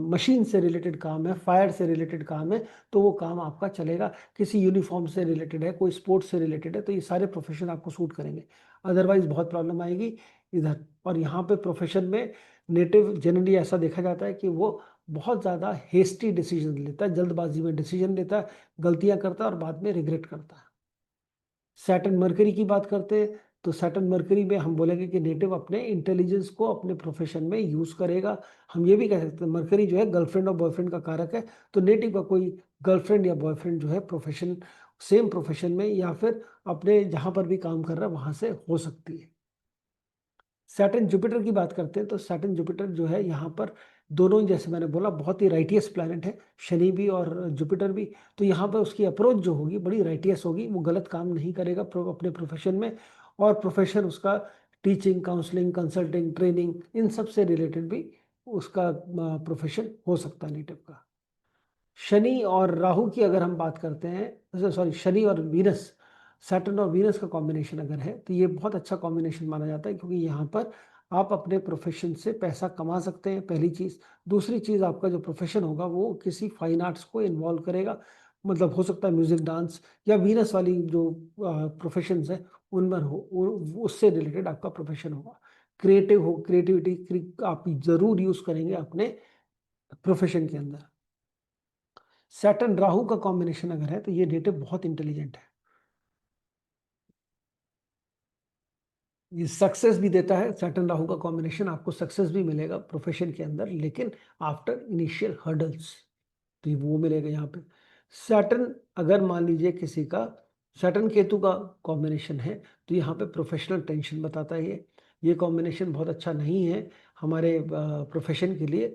मशीन से रिलेटेड काम है, फायर से रिलेटेड काम है, तो वो काम आपका चलेगा। किसी यूनिफॉर्म से रिलेटेड है, कोई स्पोर्ट्स से रिलेटेड है, तो ये सारे प्रोफेशन आपको सूट करेंगे। अदरवाइज बहुत प्रॉब्लम आएगी इधर। और यहाँ पे प्रोफेशन में नेटिव जनरली ऐसा देखा जाता है कि वो बहुत ज़्यादा हेस्टी डिसीजन लेता है, जल्दबाजी में डिसीजन लेता है, गलतियां करता है और बाद में रिग्रेट करता है। सैटर्न मरकरी की बात करते हैं, तो सैटर्न मरकरी में हम बोलेंगे कि नेटिव अपने इंटेलिजेंस को अपने प्रोफेशन में यूज करेगा। हम ये भी कह सकते हैं मरकरी जो है गर्लफ्रेंड और बॉयफ्रेंड का कारक है, तो नेटिव का कोई गर्लफ्रेंड या बॉयफ्रेंड जो है प्रोफेशन, सेम प्रोफेशन में या फिर अपने जहां पर भी काम कर रहा है वहां से हो सकती है। सैटर्न जुपिटर की बात करते हैं, तो सैटर्न जुपिटर जो है यहाँ पर दोनों ही, जैसे मैंने बोला, बहुत ही राइटियस प्लैनेट है, शनि भी और जुपिटर भी। तो यहाँ पर उसकी अप्रोच जो होगी बड़ी राइटियस होगी, वो गलत काम नहीं करेगा अपने प्रोफेशन में, और प्रोफेशन उसका टीचिंग, काउंसलिंग, कंसल्टिंग, ट्रेनिंग, इन सब से रिलेटेड भी उसका प्रोफेशन हो सकता है नेटिव का। शनि और राहु की अगर हम बात करते हैं, सॉरी, शनि और वीनस, सैटर्न और वीनस का कॉम्बिनेशन अगर है तो ये बहुत अच्छा कॉम्बिनेशन माना जाता है, क्योंकि यहाँ पर आप अपने प्रोफेशन से पैसा कमा सकते हैं, पहली चीज़। दूसरी चीज़, आपका जो प्रोफेशन होगा वो किसी फाइन आर्ट्स को इन्वॉल्व करेगा, मतलब हो सकता है म्यूजिक, डांस, या वीनस वाली जो प्रोफेशंस है उनमें हो, उससे रिलेटेड आपका प्रोफेशन होगा। क्रिएटिव हो, क्रिएटिविटी आप जरूर यूज करेंगे अपने प्रोफेशन के अंदर। सैटर्न राहु का कॉम्बिनेशन अगर है तो ये नेटिव बहुत इंटेलिजेंट है, ये सक्सेस भी देता है। सैटर्न राहु का कॉम्बिनेशन आपको सक्सेस भी मिलेगा प्रोफेशन के अंदर, लेकिन आफ्टर इनिशियल हर्डल्स, तो ये वो मिलेगा यहाँ पे। सैटर्न अगर मान लीजिए किसी का सैटर्न केतु का कॉम्बिनेशन है तो यहाँ पे प्रोफेशनल टेंशन बताता है। ये कॉम्बिनेशन बहुत अच्छा नहीं है हमारे प्रोफेशन के लिए।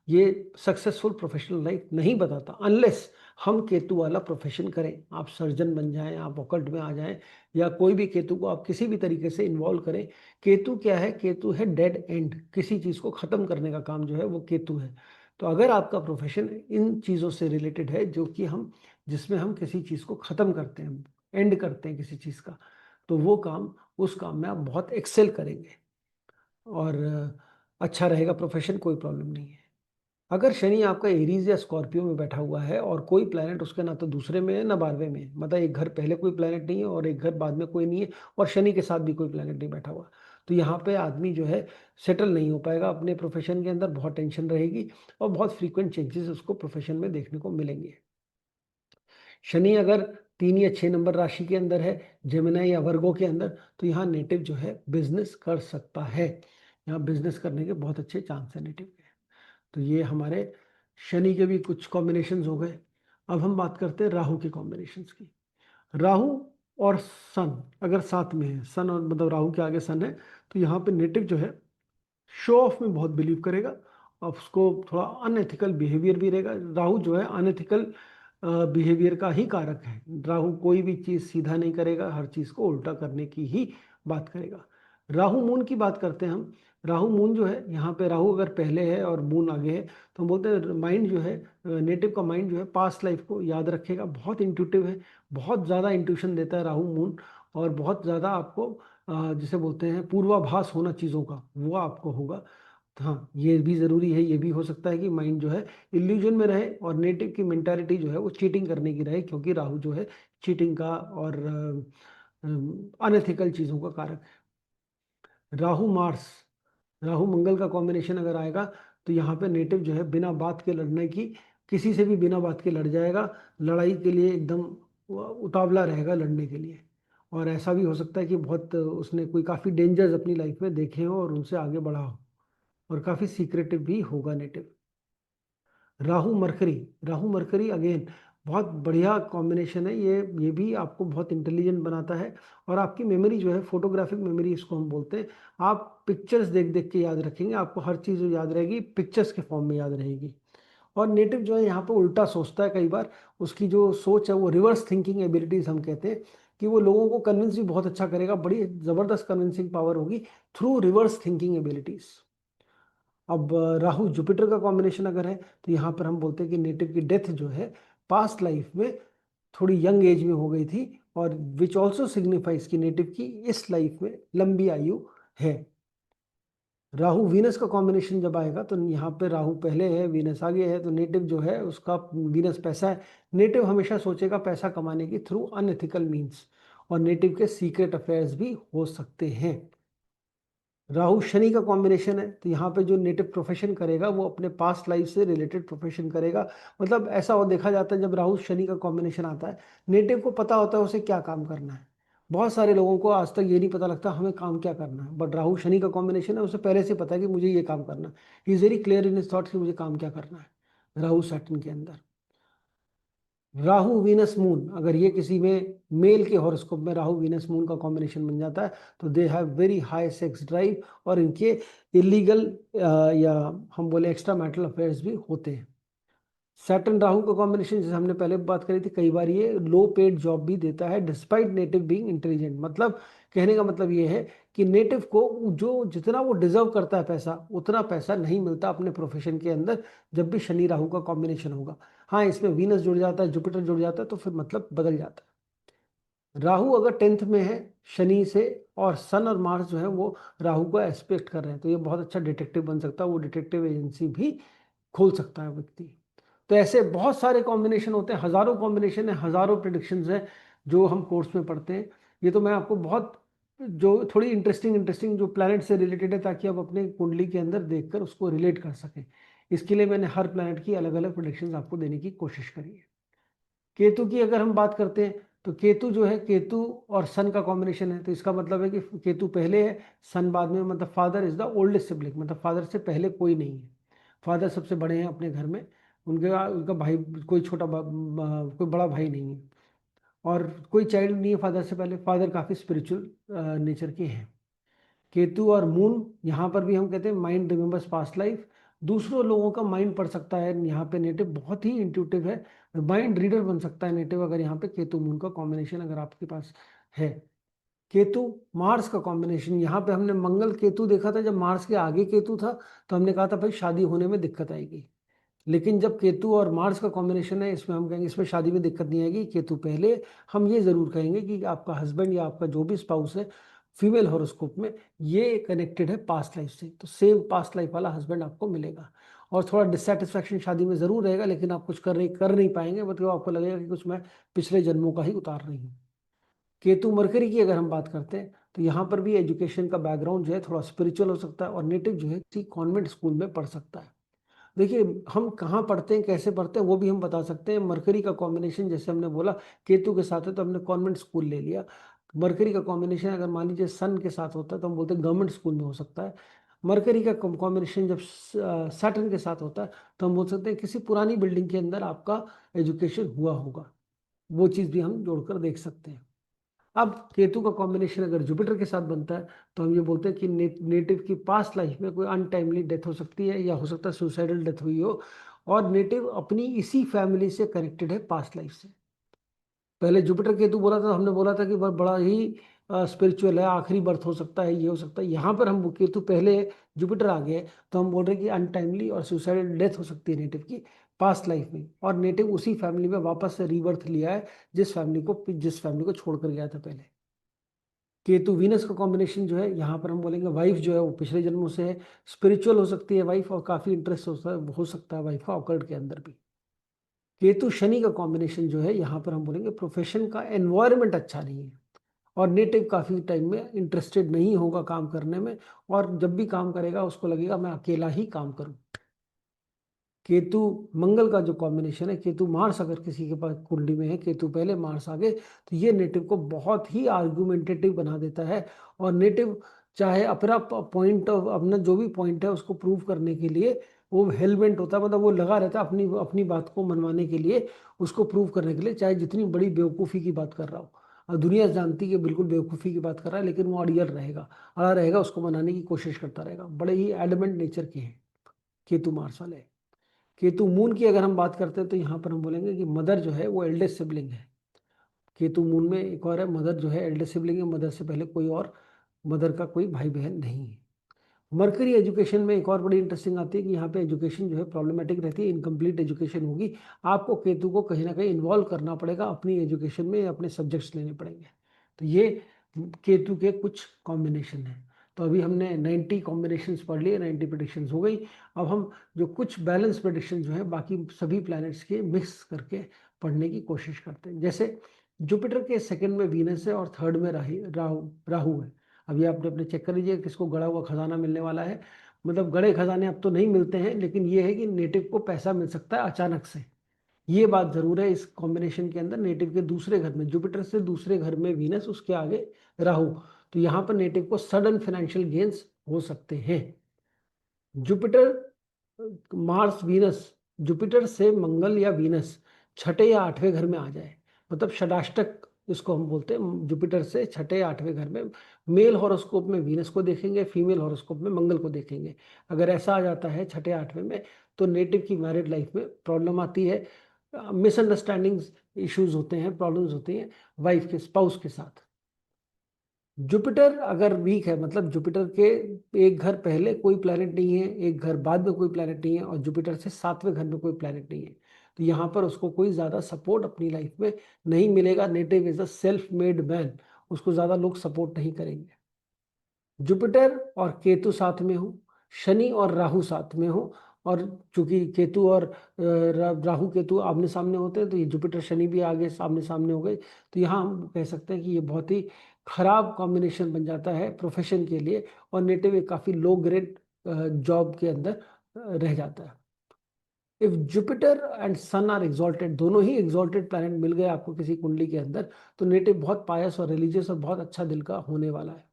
ये सक्सेसफुल प्रोफेशनल लाइफ नहीं बताता, अनलेस हम केतु वाला प्रोफेशन करें। आप सर्जन बन जाएं, आप ऑकल्ट में आ जाएं, या कोई भी केतु को आप किसी भी तरीके से इन्वॉल्व करें। केतु क्या है? केतु है डेड एंड, किसी चीज़ को ख़त्म करने का काम जो है वो केतु है। तो अगर आपका प्रोफेशन इन चीज़ों से रिलेटेड है, जो कि हम जिसमें हम किसी चीज़ को ख़त्म करते हैं, एंड करते हैं किसी चीज़ का, तो वो काम, उस काम में आप बहुत एक्सेल करेंगे और अच्छा रहेगा प्रोफेशन, कोई प्रॉब्लम नहीं है। अगर शनि आपका एरीज या स्कॉर्पियो में बैठा हुआ है और कोई प्लैनेट उसके ना तो दूसरे में है ना 12वें में है, मतलब एक घर पहले कोई प्लैनेट नहीं है और एक घर बाद में कोई नहीं है, और शनि के साथ भी कोई प्लैनेट नहीं बैठा हुआ, तो यहाँ पे आदमी जो है सेटल नहीं हो पाएगा अपने प्रोफेशन के अंदर, बहुत टेंशन रहेगी और बहुत फ्रीक्वेंट चेंजेस उसको प्रोफेशन में देखने को मिलेंगे। शनि अगर 3 या 6 नंबर राशि के अंदर है, जेमिनी या वर्गो के अंदर, तो यहाँ नेटिव जो है बिजनेस कर सकता है। यहाँ बिजनेस करने के बहुत अच्छे चांस है नेटिव के। तो ये हमारे शनि के भी कुछ कॉम्बिनेशंस हो गए। अब हम बात करते हैं राहु के कॉम्बिनेशंस की। राहु और सन अगर साथ में है, सन और मतलब राहु के आगे सन है, तो यहाँ पे नेटिव जो है शो ऑफ में बहुत बिलीव करेगा और उसको थोड़ा अनएथिकल बिहेवियर भी रहेगा। राहु जो है अनएथिकल बिहेवियर का ही कारक है। राहु कोई भी चीज़ सीधा नहीं करेगा, हर चीज़ को उल्टा करने की ही बात करेगा। राहु मून की बात करते हैं हम। राहु मून जो है, यहाँ पे राहु अगर पहले है और मून आगे है, तो हम बोलते हैं माइंड जो है, नेटिव का माइंड जो है पास्ट लाइफ को याद रखेगा, बहुत इंट्यूटिव है, बहुत ज़्यादा इंट्यूशन देता है राहु मून, और बहुत ज़्यादा आपको जिसे बोलते हैं पूर्वाभास होना चीज़ों का, वो आपको होगा। हाँ, ये भी ज़रूरी है, ये भी हो सकता है कि माइंड जो है इल्यूजन में रहे और नेटिव की मेंटालिटी जो है वो चीटिंग करने की रहे, क्योंकि राहु जो है चीटिंग का और अनएथिकल चीज़ों का कारक है। राहु मार्स, राहु मंगल का कॉम्बिनेशन अगर आएगा तो यहाँ पे नेटिव जो है बिना बात के लड़ने की, किसी से भी बिना बात के लड़ जाएगा, लड़ाई के लिए एकदम उतावला रहेगा लड़ने के लिए। और ऐसा भी हो सकता है कि बहुत उसने कोई काफ़ी डेंजर्स अपनी लाइफ में देखे हो और उनसे आगे बढ़ा हो, और काफ़ी सीक्रेटिव भी होगा native. Rahu mercury, Rahu mercury again बहुत बढ़िया कॉम्बिनेशन है। ये भी आपको बहुत इंटेलिजेंट बनाता है, और आपकी मेमोरी जो है, फोटोग्राफिक मेमोरी इसको हम बोलते हैं। आप पिक्चर्स देख देख के याद रखेंगे, आपको हर चीज़ जो याद रहेगी पिक्चर्स के फॉर्म में याद रहेगी। और नेटिव जो है यहाँ पे उल्टा सोचता है कई बार, उसकी जो सोच है वो रिवर्स थिंकिंग एबिलिटीज हम कहते हैं, कि वो लोगों को कन्विंस भी बहुत अच्छा करेगा, बड़ी ज़बरदस्त कन्विंसिंग पावर होगी थ्रू रिवर्स थिंकिंग एबिलिटीज। अब राहु जुपिटर का कॉम्बिनेशन अगर है तो यहाँ पर हम बोलते हैं कि नेटिव की डेथ जो है पास्ट लाइफ में थोड़ी यंग एज में हो गई थी, और विच ऑल्सो सिग्निफाइज कि नेटिव की इस लाइफ में लंबी आयु है। राहु वीनस का कॉम्बिनेशन जब आएगा तो यहाँ पे राहु पहले है, वीनस आगे है, तो नेटिव जो है उसका वीनस पैसा है। नेटिव हमेशा सोचेगा पैसा कमाने की थ्रू अनएथिकल मीन्स, और नेटिव के सीक्रेट अफेयर्स भी हो सकते हैं। राहु शनि का कॉम्बिनेशन है तो यहाँ पे जो नेटिव प्रोफेशन करेगा वो अपने पास्ट लाइफ से रिलेटेड प्रोफेशन करेगा। मतलब ऐसा हो देखा जाता है, जब राहु शनि का कॉम्बिनेशन आता है, नेटिव को पता होता है उसे क्या काम करना है। बहुत सारे लोगों को आज तक ये नहीं पता लगता हमें काम क्या करना है, बट राहु शनि का कॉम्बिनेशन है, उसे पहले से पता है कि मुझे ये काम करना है। He is very clear in his thoughts कि मुझे काम क्या करना है राहु सैटर्न के अंदर। राहु वीनस मून अगर ये किसी में मेल के हॉरोस्कोप में राहु वीनस मून का कॉम्बिनेशन बन जाता है तो they have very high sex drive, और इनके इलीगल या हम बोले एक्स्ट्रा मैरिटल अफेयर्स भी होते हैं। सैटर्न राहु का कॉम्बिनेशन जैसे हमने पहले बात करी थी, कई बार ये लो पेड जॉब भी देता है डिस्पाइट नेटिव बीइंग इंटेलिजेंट। मतलब कहने का मतलब ये है कि नेटिव को जो जितना वो डिजर्व करता है पैसा, उतना पैसा नहीं मिलता अपने प्रोफेशन के अंदर जब भी शनि राहु का कॉम्बिनेशन होगा। हाँ, इसमें वीनस जुड़ जाता है, जुपिटर जुड़ जाता है, तो फिर मतलब बदल जाता है। राहु अगर 10th में है शनि से, और सन और मार्स जो है वो राहु को एस्पेक्ट कर रहे हैं, तो ये बहुत अच्छा डिटेक्टिव बन सकता है, वो डिटेक्टिव एजेंसी भी खोल सकता है व्यक्ति। तो ऐसे बहुत सारे कॉम्बिनेशन होते हैं, हजारों कॉम्बिनेशन है, हजारों प्रिडिक्शंस हैं जो हम कोर्स में पढ़ते हैं। ये तो मैं आपको बहुत जो थोड़ी इंटरेस्टिंग इंटरेस्टिंग जो प्लैनेट से रिलेटेड है, ताकि आप अपने कुंडली के अंदर देखकर उसको रिलेट कर सकें। इसके लिए मैंने हर प्लैनेट की अलग अलग प्रिडिक्शंस आपको देने की कोशिश करी है। केतु की अगर हम बात करते हैं, तो केतु जो है, केतु और सन का कॉम्बिनेशन है, तो इसका मतलब है कि केतु पहले है, सन बाद में, मतलब father is the oldest sibling, मतलब फादर से पहले कोई नहीं है। फादर सबसे बड़े हैं अपने घर में, उनके उनका भाई कोई कोई बड़ा भाई नहीं है, और कोई चाइल्ड नहीं है फादर से पहले। फादर काफी स्पिरिचुअल नेचर के हैं। केतु और मून, यहाँ पर भी हम कहते हैं माइंड रिमेंबर्स पास्ट लाइफ, दूसरों लोगों का माइंड पढ़ सकता है यहाँ पे नेटिव, बहुत ही इंट्यूटिव है, माइंड रीडर बन सकता है नेटिव, अगर यहाँ पे केतु मून का कॉम्बिनेशन अगर आपके पास है। केतु मार्स का कॉम्बिनेशन, यहाँ पे हमने मंगल केतु देखा था, जब मार्स के आगे केतु था तो हमने कहा था भाई शादी होने में दिक्कत आएगी। लेकिन जब केतु और मार्स का कॉम्बिनेशन है, इसमें हम कहेंगे इसमें शादी में दिक्कत नहीं आएगी। केतु पहले, हम ये जरूर कहेंगे कि आपका हस्बैंड या आपका जो भी स्पाउस है फीमेल हॉरोस्कोप में, ये कनेक्टेड है पास्ट लाइफ से, तो सेम पास्ट लाइफ वाला हस्बैंड आपको मिलेगा। और थोड़ा डिससेटिस्फैक्शन शादी में जरूर रहेगा, लेकिन आप कुछ कर नहीं पाएंगे, मतलब आपको लगेगा कि कुछ मैं पिछले जन्मों का ही उतार रही हूँ। केतु मरकरी की अगर हम बात करते हैं, तो यहाँ पर भी एजुकेशन का बैकग्राउंड जो है थोड़ा स्पिरिचुअल हो सकता है, और नेटिव जो है किसी कॉन्वेंट स्कूल में पढ़ सकता है। देखिए, हम कहाँ पढ़ते हैं, कैसे पढ़ते हैं, वो भी हम बता सकते हैं। मरकरी का कॉम्बिनेशन जैसे हमने बोला केतु के साथ है, तो हमने कॉन्वेंट स्कूल ले लिया। मरकरी का कॉम्बिनेशन अगर मान लीजिए सन के साथ होता है, तो हम बोलते हैं गवर्नमेंट स्कूल में हो सकता है। मरकरी का कॉम्बिनेशन जब सैटर्न के साथ होता है, तो हम बोल सकते हैं किसी पुरानी बिल्डिंग के अंदर आपका एजुकेशन हुआ होगा। वो चीज़ भी हम जोड़कर देख सकते हैं। अब केतु का कॉम्बिनेशन अगर जुपिटर के साथ बनता है, तो हम ये बोलते हैं कि नेटिव की पास्ट लाइफ में कोई अनटाइमली डेथ हो सकती है, या हो सकता है सुसाइडल डेथ हुई हो, और नेटिव अपनी इसी फैमिली से कनेक्टेड है पास्ट लाइफ से। पहले जुपिटर केतु बोला था, हमने बोला था कि बड़ा ही स्पिरिचुअल है, आखिरी बर्थ हो सकता है, ये हो सकता है। यहाँ पर हम केतु पहले है, जुपिटर आगे है, तो हम बोल रहे हैं कि अनटाइमली और सुसाइडल डेथ हो सकती है नेटिव की पास्ट लाइफ में, और नेटिव उसी फैमिली में वापस से रीबर्थ लिया है, जिस फैमिली को छोड़कर गया था पहले। केतु वीनस का कॉम्बिनेशन जो है, यहाँ पर हम बोलेंगे वाइफ जो है वो पिछले जन्मों से है, स्पिरिचुअल हो सकती है वाइफ, और काफी इंटरेस्ट हो सकता है वाइफ का ऑकल्ट के अंदर भी। केतु शनि का कॉम्बिनेशन जो है, यहाँ पर हम बोलेंगे प्रोफेशन का एनवायरनमेंट अच्छा नहीं है, और नेटिव काफी टाइम में इंटरेस्टेड नहीं होगा काम करने में, और जब भी काम करेगा उसको लगेगा मैं अकेला ही काम करूं। केतु मंगल का जो कॉम्बिनेशन है, केतु मार्स अगर किसी के पास कुंडली में है, केतु पहले मार्स आगे, तो ये नेटिव को बहुत ही आर्गुमेंटेटिव बना देता है। और नेटिव चाहे अपना पॉइंट ऑफ अपना जो भी पॉइंट है उसको प्रूव करने के लिए वो हेलमेंट होता है, मतलब वो लगा रहता है अपनी अपनी बात को मनवाने के लिए, उसको प्रूव करने के लिए, चाहे जितनी बड़ी बेवकूफ़ी की बात कर रहा हो। और दुनिया जानती है कि बिल्कुल बेवकूफ़ी की बात कर रहा है, लेकिन वो अड़ा रहेगा, उसको मनाने की कोशिश करता रहेगा। बड़े ही एडमेंट नेचर के हैं केतु मार्स वाले। केतु मून की अगर हम बात करते हैं, तो यहाँ पर हम बोलेंगे कि मदर जो है वो एल्डेस्ट सिबलिंग है। केतु मून में एक और है, मदर जो है एल्डेस्ट सिबलिंग है, मदर से पहले कोई और, मदर का कोई भाई बहन नहीं है। मरकरी एजुकेशन में एक और बड़ी इंटरेस्टिंग आती है कि यहाँ पे एजुकेशन जो है प्रॉब्लमेटिक रहती है, इनकम्प्लीट एजुकेशन होगी। आपको केतु को कहीं ना कहीं इन्वॉल्व करना पड़ेगा अपनी एजुकेशन में, अपने सब्जेक्ट्स लेने पड़ेंगे। तो ये केतु के कुछ कॉम्बिनेशन हैं। तो अभी हमने 90 कॉम्बिनेशंस पढ़ लिए, 90 प्रेडिक्शंस हो गई। अब हम जो कुछ बैलेंस प्रेडिक्शन जो है बाकी सभी प्लैनेट्स के मिक्स करके पढ़ने की कोशिश करते हैं। जैसे जुपिटर के सेकंड में वीनस है, और थर्ड में राहु राहु है। अभी आपने अपने चेक कर लीजिए किसको गड़ा हुआ खजाना मिलने वाला है। मतलब गड़े खजाने अब तो नहीं मिलते हैं, लेकिन ये है कि नेटिव को पैसा मिल सकता है अचानक से। ये बात जरूर है इस कॉम्बिनेशन के अंदर, नेटिव के दूसरे घर में जुपिटर से दूसरे घर में वीनस, उसके आगे राहु, तो यहाँ पर नेटिव को सडन फाइनेंशियल गेन्स हो सकते हैं। जुपिटर मार्स वीनस, जुपिटर से मंगल या वीनस छठे या आठवें घर में आ जाए, मतलब षडाष्टक इसको हम बोलते हैं जुपिटर से छठे आठवें घर में। मेल हॉरोस्कोप में वीनस को देखेंगे, फीमेल हॉरोस्कोप में मंगल को देखेंगे। अगर ऐसा आ जाता है छठे आठवें में, तो नेटिव की मैरिड लाइफ में प्रॉब्लम आती है, मिसअंडरस्टैंडिंग्स, इश्यूज होते हैं, प्रॉब्लम्स होती हैं वाइफ के, स्पाउस के साथ। जुपिटर अगर वीक है, मतलब जुपिटर के एक घर पहले कोई प्लैनेट नहीं है, एक घर बाद में कोई प्लैनेट नहीं है, और जुपिटर से सातवें घर में कोई प्लैनेट नहीं है, तो यहाँ पर उसको कोई ज़्यादा सपोर्ट अपनी लाइफ में नहीं मिलेगा। Native is a self made man, उसको ज़्यादा लोग सपोर्ट नहीं करेंगे। जुपिटर और केतु साथ में हो, शनि और राहु साथ में हो, और चूंकि केतु और राहु केतु आमने सामने होते हैं, तो ये जुपिटर शनि भी आगे सामने सामने हो गए, तो यहाँ हम कह सकते हैं कि ये बहुत ही खराब कॉम्बिनेशन बन जाता है प्रोफेशन के लिए, और नेटिव एक काफ़ी लो ग्रेड जॉब के अंदर रह जाता है। If Jupiter and sun are exalted, दोनों ही एग्जॉल्टेड प्लैनेट मिल गए आपको किसी कुंडली के अंदर, तो नेटिव बहुत पायस और रिलीजियस और बहुत अच्छा दिल का होने वाला है।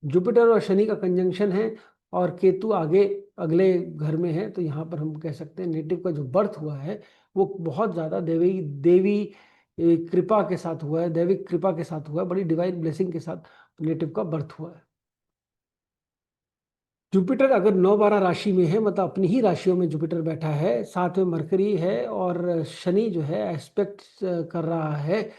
जुपिटर और शनि का कंजंक्शन है, और केतु आगे अगले घर में है, तो यहाँ पर हम कह सकते हैं नेटिव का जो बर्थ हुआ है वो बहुत ज़्यादा देवी देवी कृपा के साथ हुआ है, दैविक कृपा के साथ हुआ है, बड़ी डिवाइन ब्लेसिंग के साथ नेटिव का बर्थ हुआ है। जुपिटर अगर 9-12 राशि में है, मतलब अपनी ही राशियों में जुपिटर बैठा है, साथ में मरकरी है, और शनि जो है एस्पेक्ट कर रहा है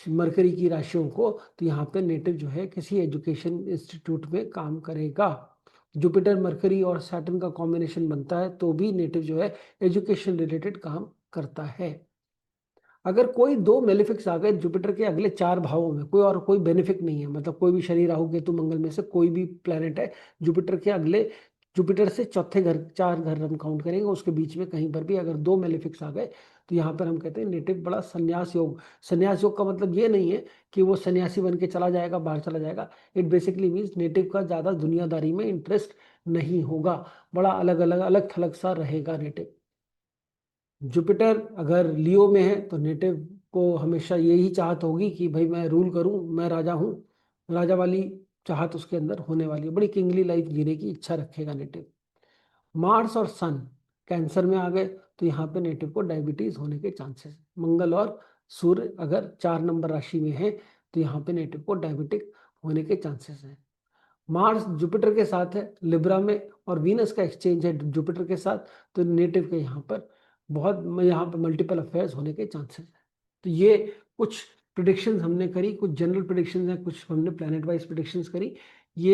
मरकरी की राशियों को, तो यहाँ पे नेटिव जो है किसी एजुकेशन इंस्टीट्यूट में काम करेगा। जुपिटर मरकरी और सैटर्न का कॉम्बिनेशन बनता है, तो भी नेटिव जो है एजुकेशन रिलेटेड काम करता है। अगर कोई दो मेलेफिक्स आ गए जुपिटर के अगले 4 भावों में, कोई और कोई बेनिफिक नहीं है, मतलब कोई भी शनि राहु केतु मंगल में से कोई भी प्लेनेट है जुपिटर के अगले, जुपिटर से चौथे घर, 4 घर हम काउंट करेंगे, उसके बीच में कहीं पर भी अगर दो मेलेफिक्स आ गए, तो यहाँ पर हम कहते हैं नेटिव बड़ा संन्यास योग। संन्यास योग का मतलब ये नहीं है कि वो सन्यासी बन के चला जाएगा, बाहर चला जाएगा। इट बेसिकली मीन्स नेटिव का ज़्यादा दुनियादारी में इंटरेस्ट नहीं होगा, बड़ा अलग अलग अलग थलग सा रहेगा नेटिव। जुपिटर अगर लियो में है, तो नेटिव को हमेशा यही चाहत होगी कि भाई मैं रूल करूं, मैं राजा हूं, राजा वाली चाहत उसके अंदर होने वाली है, बड़ी किंगली लाइफ जीने की इच्छा रखेगा नेटिव। मार्स और सन कैंसर में आ गए, तो यहाँ पे नेटिव को डायबिटीज होने के चांसेस। मंगल और सूर्य अगर 4 नंबर राशि में है, तो यहाँ पे नेटिव को डायबिटिक होने के चांसेस हैं। मार्स जुपिटर के साथ है लिब्रा में, और वीनस का एक्सचेंज है जुपिटर के साथ, तो नेटिव के यहाँ पर बहुत, यहाँ पर मल्टीपल अफेयर्स होने के चांसेस हैं। तो ये कुछ प्रिडिक्शंस हमने करी, कुछ जनरल प्रिडिक्शंस हैं, कुछ हमने प्लैनेट वाइज प्रिडिक्शंस करी।